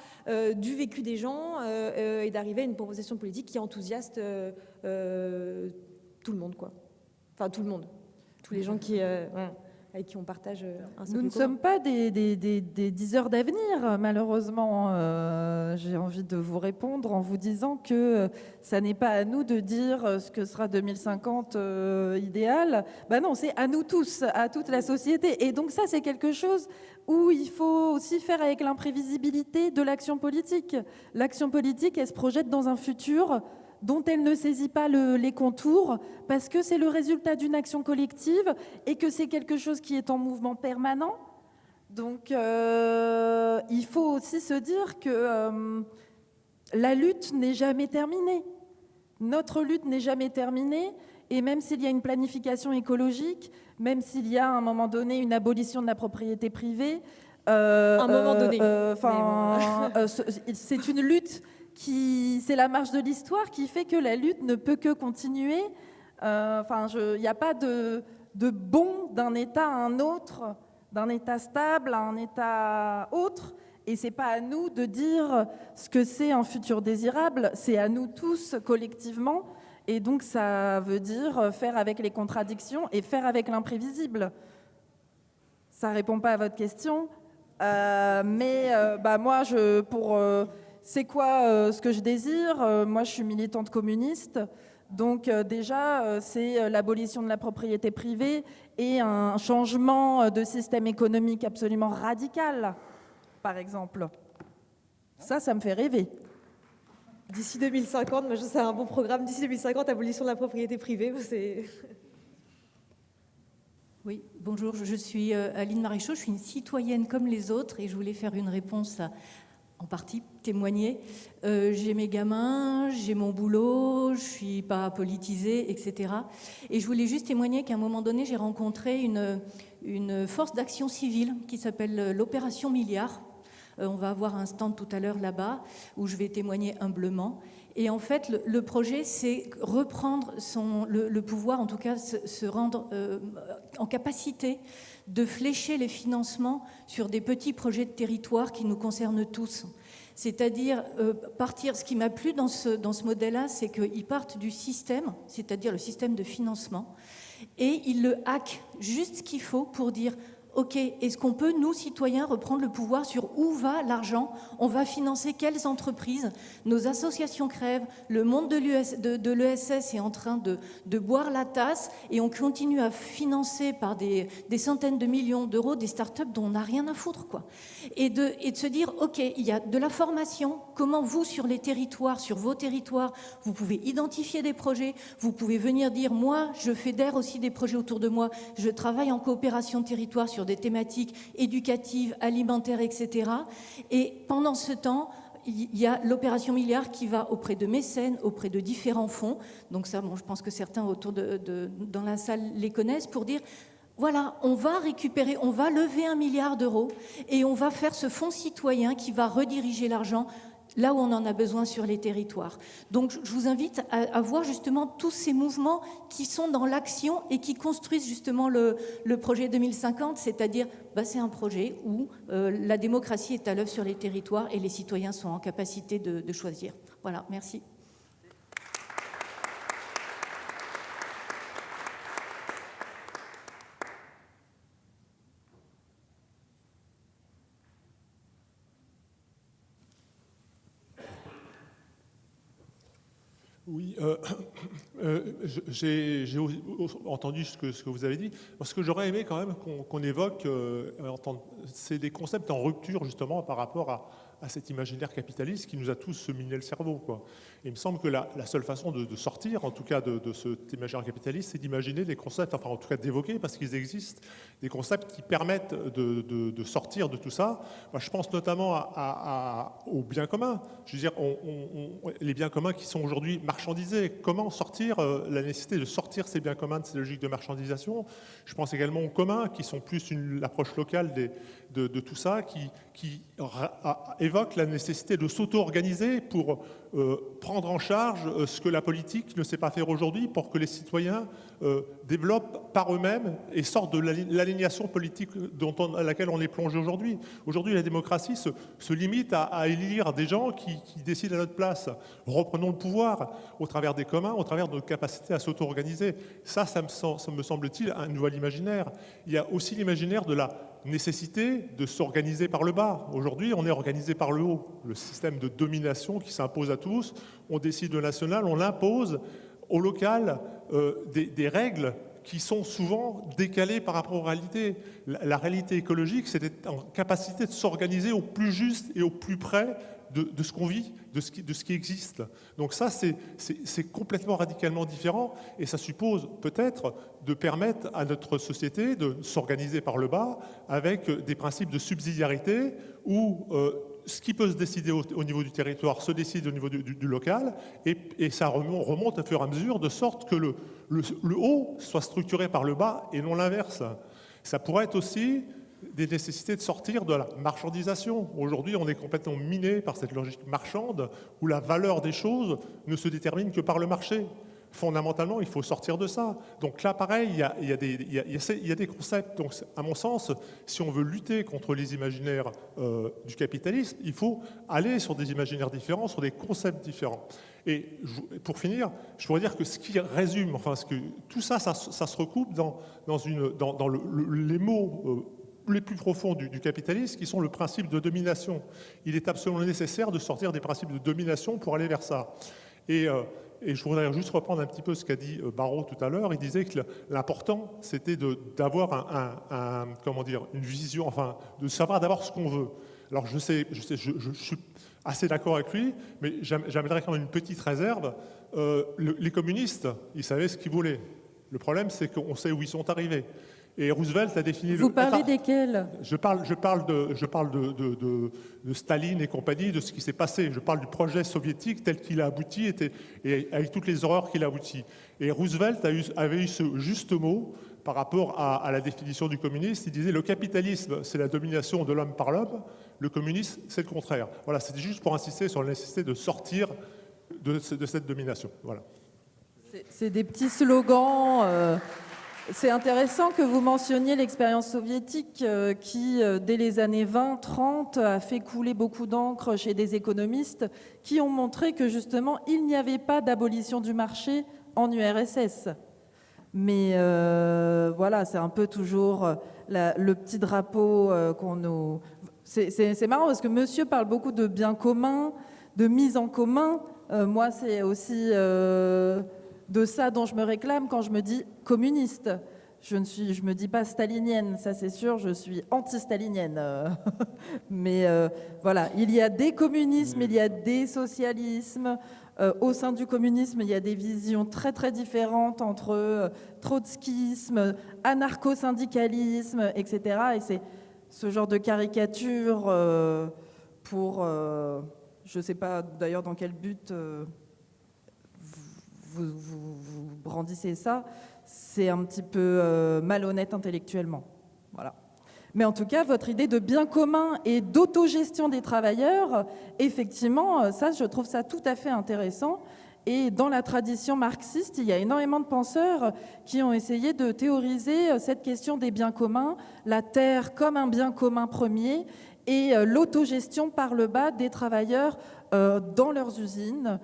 du vécu des gens et d'arriver à une proposition politique qui enthousiaste tout le monde, quoi. Enfin, tout le monde. Tous les gens qui, avec qui on partage un socle Nous ne commun. sommes pas des diseurs d'avenir, malheureusement. J'ai envie de vous répondre en vous disant que ça n'est pas à nous de dire ce que sera 2050 idéal. Ben non, c'est à nous tous, à toute la société. Et donc ça, c'est quelque chose où il faut aussi faire avec l'imprévisibilité de l'action politique. L'action politique, elle se projette dans un futur dont elle ne saisit pas les contours, parce que c'est le résultat d'une action collective et que c'est quelque chose qui est en mouvement permanent. Donc il faut aussi se dire que la lutte n'est jamais terminée. Notre lutte n'est jamais terminée, et même s'il y a une planification écologique, même s'il y a à un moment donné une abolition de la propriété privée, un moment donné. C'est une lutte c'est la marche de l'histoire qui fait que la lutte ne peut que continuer. Il n'y a pas de bond d'un état à un autre, d'un état stable à un état autre. Et c'est pas à nous de dire ce que c'est un futur désirable, c'est à nous tous collectivement. Et donc ça veut dire faire avec les contradictions et faire avec l'imprévisible. Ça répond pas à votre question, moi, c'est quoi ce que je désire? Moi, je suis militante communiste. Donc déjà, c'est l'abolition de la propriété privée et un changement de système économique absolument radical, par exemple. Ça me fait rêver. D'ici 2050, moi, c'est un bon programme. D'ici 2050, abolition de la propriété privée, c'est... Oui, bonjour, je suis Aline Maréchaux, je suis une citoyenne comme les autres et je voulais faire une réponse en partie témoigner. J'ai mes gamins, j'ai mon boulot, je ne suis pas politisée, etc. Et je voulais juste témoigner qu'à un moment donné, j'ai rencontré une force d'action civile qui s'appelle l'Opération Milliard. On va avoir un stand tout à l'heure là-bas où je vais témoigner humblement. Et en fait, le projet, c'est reprendre le pouvoir, en tout cas se rendre en capacité de flécher les financements sur des petits projets de territoire qui nous concernent tous. C'est-à-dire partir, ce qui m'a plu dans ce modèle-là, c'est qu'ils partent du système, c'est-à-dire le système de financement, et ils le hackent juste ce qu'il faut pour dire OK, est-ce qu'on peut, nous, citoyens, reprendre le pouvoir sur où va l'argent? On va financer quelles entreprises? Nos associations crèvent, le monde de l'ESS est en train de boire la tasse et on continue à financer par des centaines de millions d'euros des startups dont on n'a rien à foutre, quoi. Et de se dire, OK, il y a de la formation, comment vous, sur les territoires, sur vos territoires, vous pouvez identifier des projets, vous pouvez venir dire, moi, je fédère aussi des projets autour de moi, je travaille en coopération de territoire sur des thématiques éducatives, alimentaires, etc. Et pendant ce temps, il y a l'opération Milliard qui va auprès de mécènes, auprès de différents fonds. Donc ça, je pense que certains autour dans la salle les connaissent pour dire voilà, on va récupérer, on va lever 1 milliard d'euros et on va faire ce fonds citoyen qui va rediriger l'argent là où on en a besoin sur les territoires. Donc je vous invite à voir justement tous ces mouvements qui sont dans l'action et qui construisent justement le projet 2050, c'est-à-dire c'est un projet où la démocratie est à l'œuvre sur les territoires et les citoyens sont en capacité de choisir. Voilà, merci. Oui, j'ai entendu ce que vous avez dit. Ce que j'aurais aimé quand même qu'on évoque, c'est des concepts en rupture justement par rapport à cet imaginaire capitaliste qui nous a tous miné le cerveau, quoi. Et il me semble que la seule façon de sortir, en tout cas de cet imaginaire capitaliste, c'est d'imaginer des concepts, enfin en tout cas d'évoquer, parce qu'ils existent, des concepts qui permettent de sortir de tout ça. Moi, je pense notamment aux biens communs. Je veux dire, les biens communs qui sont aujourd'hui marchandiser. Comment sortir, la nécessité de sortir ces biens communs de ces logiques de marchandisation. Je pense également aux communs, qui sont plus l'approche locale de tout ça, qui évoque la nécessité de s'auto-organiser pour prendre en charge ce que la politique ne sait pas faire aujourd'hui, pour que les citoyens développent par eux-mêmes et sortent de l'aliénation politique à laquelle on est plongé aujourd'hui. Aujourd'hui, la démocratie se limite à élire des gens qui décident à notre place. Reprenons le pouvoir au travers des communs, au travers de notre capacité à s'auto-organiser. Ça me semble-t-il, un nouvel imaginaire. Il y a aussi l'imaginaire de la nécessité de s'organiser par le bas. Aujourd'hui, on est organisé par le haut. Le système de domination qui s'impose à tous, on décide au national, on impose au local des règles qui sont souvent décalées par rapport aux réalités. La réalité écologique, c'est d'être en capacité de s'organiser au plus juste et au plus près de ce qu'on vit, de ce qui existe. Donc ça, c'est complètement radicalement différent, et ça suppose peut-être de permettre à notre société de s'organiser par le bas avec des principes de subsidiarité où ce qui peut se décider au niveau du territoire se décide au niveau du local, et ça remonte au fur et à mesure, de sorte que le haut soit structuré par le bas et non l'inverse. Ça pourrait être aussi des nécessités de sortir de la marchandisation. Aujourd'hui, on est complètement miné par cette logique marchande où la valeur des choses ne se détermine que par le marché. Fondamentalement, il faut sortir de ça. Donc là, pareil, il y a des concepts. Donc, à mon sens, si on veut lutter contre les imaginaires du capitalisme, il faut aller sur des imaginaires différents, sur des concepts différents. Et pour finir, je pourrais dire que ce qui résume, tout ça, ça se recoupe dans les mots les plus profonds du capitalisme, qui sont le principe de domination. Il est absolument nécessaire de sortir des principes de domination pour aller vers ça. Et je voudrais juste reprendre un petit peu ce qu'a dit Barrault tout à l'heure. Il disait que l'important, c'était d'avoir une vision, de savoir d'abord ce qu'on veut. Alors je suis assez d'accord avec lui, mais j'amènerais quand même une petite réserve. Les communistes, ils savaient ce qu'ils voulaient. Le problème, c'est qu'on sait où ils sont arrivés. Et Roosevelt a défini... Vous parlez desquels ? Je parle de Staline et compagnie, de ce qui s'est passé. Je parle du projet soviétique tel qu'il a abouti et avec toutes les horreurs qu'il a abouti. Et Roosevelt avait eu ce juste mot par rapport à la définition du communisme. Il disait le capitalisme, c'est la domination de l'homme par l'homme. Le communisme, c'est le contraire. Voilà, c'était juste pour insister sur la nécessité de sortir de cette domination. Voilà. C'est des petits slogans... C'est intéressant que vous mentionniez l'expérience soviétique qui, dès les années 20-30, a fait couler beaucoup d'encre chez des économistes qui ont montré que, justement, il n'y avait pas d'abolition du marché en URSS. Mais voilà, c'est un peu toujours le petit drapeau qu'on nous... C'est marrant parce que monsieur parle beaucoup de biens communs, de mise en commun. Moi, c'est aussi... de ça dont je me réclame quand je me dis communiste. Je me dis pas stalinienne, ça c'est sûr, je suis anti-stalinienne. Mais voilà, il y a des communismes, il y a des socialismes. Au sein du communisme, il y a des visions très très différentes entre trotskisme, anarcho-syndicalisme, etc. Et c'est ce genre de caricature pour... je ne sais pas d'ailleurs dans quel but... Vous brandissez ça, c'est un petit peu malhonnête intellectuellement. Voilà. Mais en tout cas, votre idée de bien commun et d'autogestion des travailleurs, effectivement, ça, je trouve ça tout à fait intéressant. Et dans la tradition marxiste, il y a énormément de penseurs qui ont essayé de théoriser cette question des biens communs, la terre comme un bien commun premier, et l'autogestion par le bas des travailleurs dans leurs usines,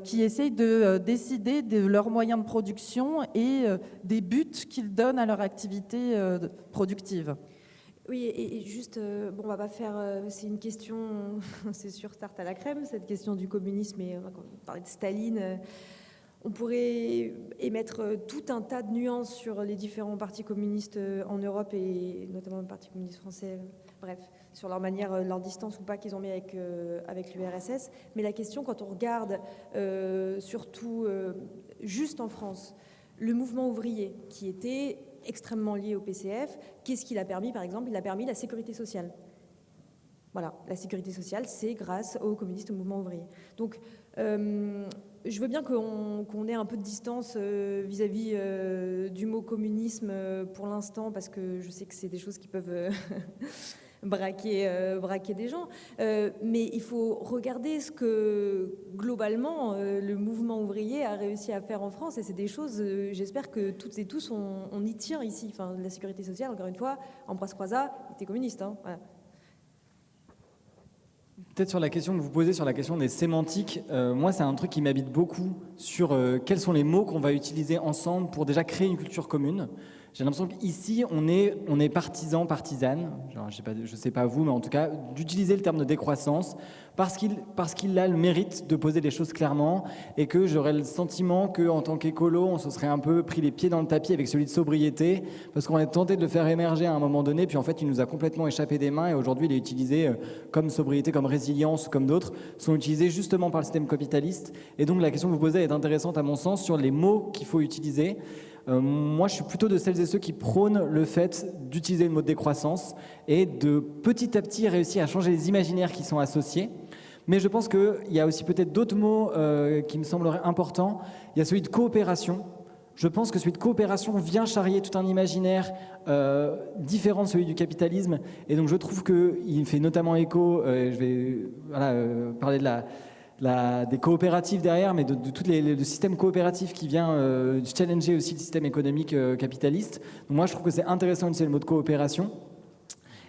qui essayent de décider de leurs moyens de production et des buts qu'ils donnent à leur activité productive. Oui, et juste, bon, on va pas faire, c'est une question, c'est sûr, tarte à la crème, cette question du communisme, et quand on parlait de Staline, on pourrait émettre tout un tas de nuances sur les différents partis communistes en Europe, et notamment le Parti communiste français, bref, sur leur manière, leur distance ou pas qu'ils ont mis avec l'URSS. Mais la question, quand on regarde, surtout juste en France, le mouvement ouvrier, qui était extrêmement lié au PCF, qu'est-ce qu'il a permis, par exemple? Il a permis la sécurité sociale. Voilà, la sécurité sociale, c'est grâce aux communistes, au mouvement ouvrier. Donc, je veux bien qu'on ait un peu de distance vis-à-vis du mot communisme pour l'instant, parce que je sais que c'est des choses qui peuvent braquer des gens. Mais il faut regarder ce que, globalement, le mouvement ouvrier a réussi à faire en France. Et c'est des choses, j'espère que toutes et tous, on y tient ici. Enfin, la sécurité sociale, encore une fois, Ambroise Croizat était communiste. Hein, voilà. Peut-être sur la question que vous posez, sur la question des sémantiques, moi c'est un truc qui m'habite beaucoup sur quels sont les mots qu'on va utiliser ensemble pour déjà créer une culture commune. J'ai l'impression qu'ici on est partisans, partisanes, genre, je sais pas vous, mais en tout cas d'utiliser le terme de décroissance parce qu'il a le mérite de poser les choses clairement et que j'aurais le sentiment qu'en tant qu'écolo, on se serait un peu pris les pieds dans le tapis avec celui de sobriété parce qu'on a tenté de le faire émerger à un moment donné, puis en fait il nous a complètement échappé des mains et aujourd'hui il est utilisé comme sobriété, comme résilience, comme d'autres, sont utilisés justement par le système capitaliste. Et donc la question que vous posez est intéressante à mon sens sur les mots qu'il faut utiliser. Moi, je suis plutôt de celles et ceux qui prônent le fait d'utiliser le mot de décroissance et de petit à petit réussir à changer les imaginaires qui sont associés. Mais je pense qu'il y a aussi peut-être d'autres mots qui me sembleraient importants. Il y a celui de coopération. Je pense que celui de coopération vient charrier tout un imaginaire différent de celui du capitalisme. Et donc je trouve qu'il fait notamment écho, je vais parler de des coopératives derrière, mais de tout le système coopératif qui vient challenger aussi le système économique capitaliste. Donc moi, je trouve que c'est intéressant d'utiliser le mot de coopération.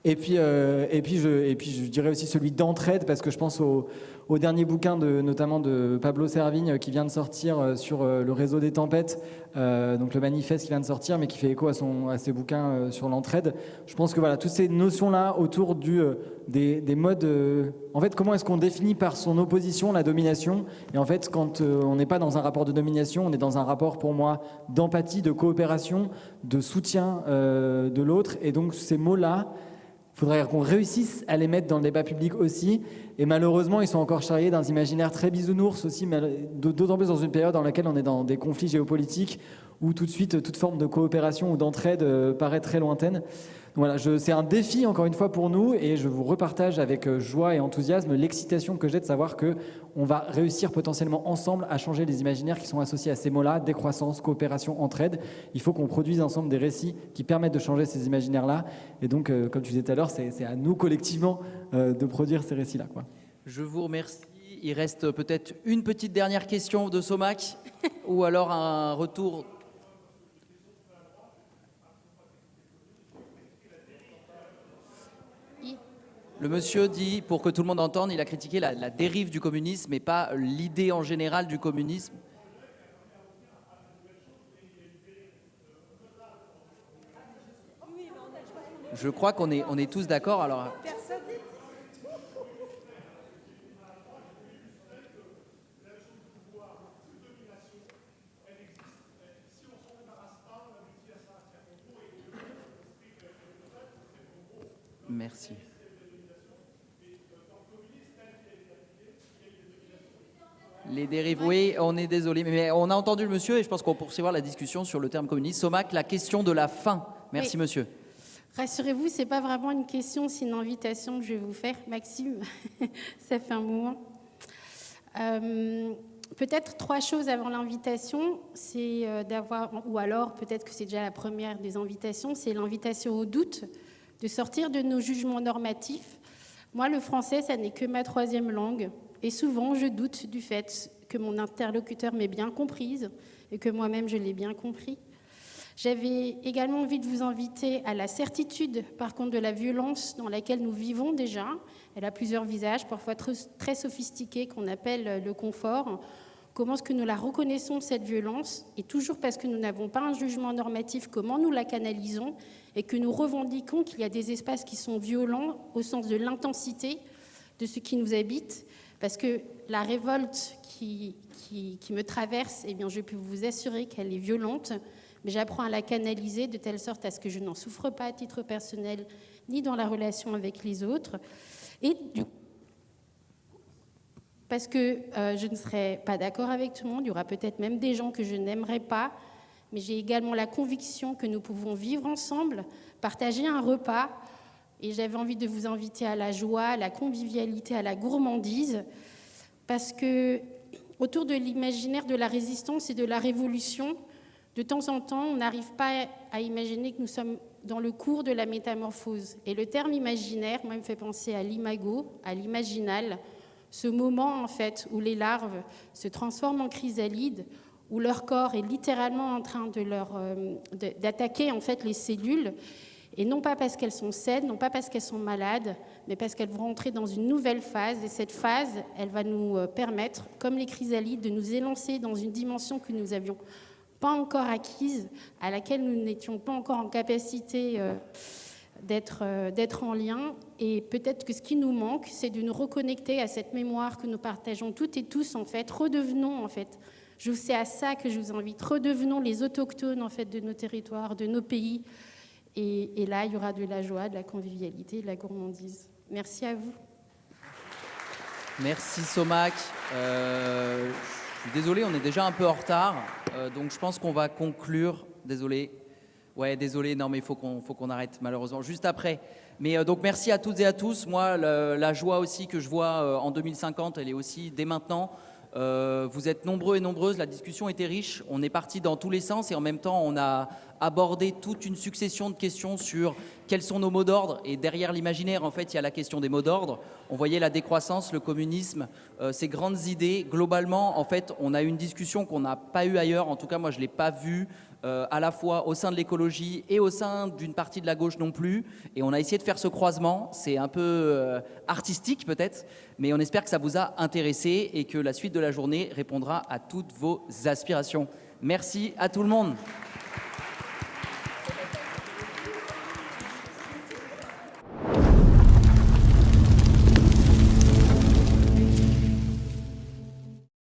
Et puis je dirais aussi celui d'entraide, parce que je pense au dernier bouquin notamment de Pablo Servigne qui vient de sortir sur le réseau des tempêtes, donc le manifeste qui vient de sortir, mais qui fait écho à ses bouquins sur l'entraide. Je pense que voilà, toutes ces notions-là autour des modes... en fait, comment est-ce qu'on définit par son opposition la domination? Et en fait, quand on n'est pas dans un rapport de domination, on est dans un rapport, pour moi, d'empathie, de coopération, de soutien de l'autre. Et donc ces mots-là, il faudrait qu'on réussisse à les mettre dans le débat public aussi. Et malheureusement, ils sont encore charriés dans un imaginaire très bisounours aussi, d'autant plus dans une période dans laquelle on est dans des conflits géopolitiques où tout de suite, toute forme de coopération ou d'entraide paraît très lointaine. Donc voilà, c'est un défi, encore une fois, pour nous, et je vous repartage avec joie et enthousiasme l'excitation que j'ai de savoir qu'on va réussir potentiellement ensemble à changer les imaginaires qui sont associés à ces mots-là, décroissance, coopération, entraide. Il faut qu'on produise ensemble des récits qui permettent de changer ces imaginaires-là. Et donc, comme tu disais tout à l'heure, c'est à nous collectivement de produire ces récits-là, quoi. Je vous remercie. Il reste peut-être une petite dernière question de Somac ou alors un retour. Le monsieur dit, pour que tout le monde entende, il a critiqué la dérive du communisme et pas l'idée en général du communisme. Je crois qu'on est tous d'accord. Alors, merci. Les dérives, oui, on est désolé, mais on a entendu le monsieur et je pense qu'on poursuivra la discussion sur le terme communiste. Somac, la question de la fin. Merci, oui. Monsieur. Rassurez-vous, ce n'est pas vraiment une question, c'est une invitation que je vais vous faire, Maxime. Ça fait un moment. Peut-être 3 choses avant l'invitation, c'est d'avoir, ou alors peut-être que c'est déjà la première des invitations, c'est l'invitation au doute, de sortir de nos jugements normatifs. Moi, le français, ça n'est que ma 3e langue. Et souvent, je doute du fait que mon interlocuteur m'ait bien comprise et que moi-même, je l'ai bien compris. J'avais également envie de vous inviter à la certitude, par contre, de la violence dans laquelle nous vivons déjà. Elle a plusieurs visages, parfois très sophistiqués, qu'on appelle le confort. Comment est-ce que nous la reconnaissons, cette violence? Et toujours parce que nous n'avons pas un jugement normatif, comment nous la canalisons et que nous revendiquons qu'il y a des espaces qui sont violents au sens de l'intensité de ce qui nous habite. Parce que la révolte qui me traverse, eh bien, je peux vous assurer qu'elle est violente, mais j'apprends à la canaliser de telle sorte à ce que je n'en souffre pas à titre personnel, ni dans la relation avec les autres. Et parce que je ne serai pas d'accord avec tout le monde, il y aura peut-être même des gens que je n'aimerais pas, mais j'ai également la conviction que nous pouvons vivre ensemble, partager un repas. Et j'avais envie de vous inviter à la joie, à la convivialité, à la gourmandise, parce que autour de l'imaginaire de la résistance et de la révolution. De temps en temps, on n'arrive pas à imaginer que nous sommes dans le cours de la métamorphose. Et le terme imaginaire, moi, me fait penser à l'imago, à l'imaginal, ce moment, en fait, où les larves se transforment en chrysalides, où leur corps est littéralement en train d'attaquer, en fait, les cellules, et non pas parce qu'elles sont saines, non pas parce qu'elles sont malades, mais parce qu'elles vont entrer dans une nouvelle phase. Et cette phase, elle va nous permettre, comme les chrysalides, de nous élancer dans une dimension que nous avions pas encore acquise, à laquelle nous n'étions pas encore en capacité d'être en lien. Et peut-être que ce qui nous manque, c'est de nous reconnecter à cette mémoire que nous partageons toutes et tous, en fait. Redevenons, en fait, c'est à ça que je vous invite, redevenons les autochtones, en fait, de nos territoires, de nos pays. Et là, il y aura de la joie, de la convivialité, de la gourmandise. Merci à vous. Merci Somak. Désolé, on est déjà un peu en retard, donc je pense qu'on va conclure. Désolé. Ouais, désolé, non mais il faut qu'on arrête malheureusement juste après. Mais donc merci à toutes et à tous. Moi, la joie aussi que je vois en 2050, elle est aussi dès maintenant. Vous êtes nombreux et nombreuses, la discussion était riche, on est parti dans tous les sens et en même temps on a abordé toute une succession de questions sur quels sont nos mots d'ordre, et derrière l'imaginaire en fait il y a la question des mots d'ordre. On voyait la décroissance, le communisme, ces grandes idées. Globalement en fait on a eu une discussion qu'on n'a pas eue ailleurs, en tout cas moi je ne l'ai pas vue à la fois au sein de l'écologie et au sein d'une partie de la gauche non plus, et on a essayé de faire ce croisement. C'est un peu artistique peut-être, mais on espère que ça vous a intéressé et que la suite de la journée répondra à toutes vos aspirations. Merci à tout le monde.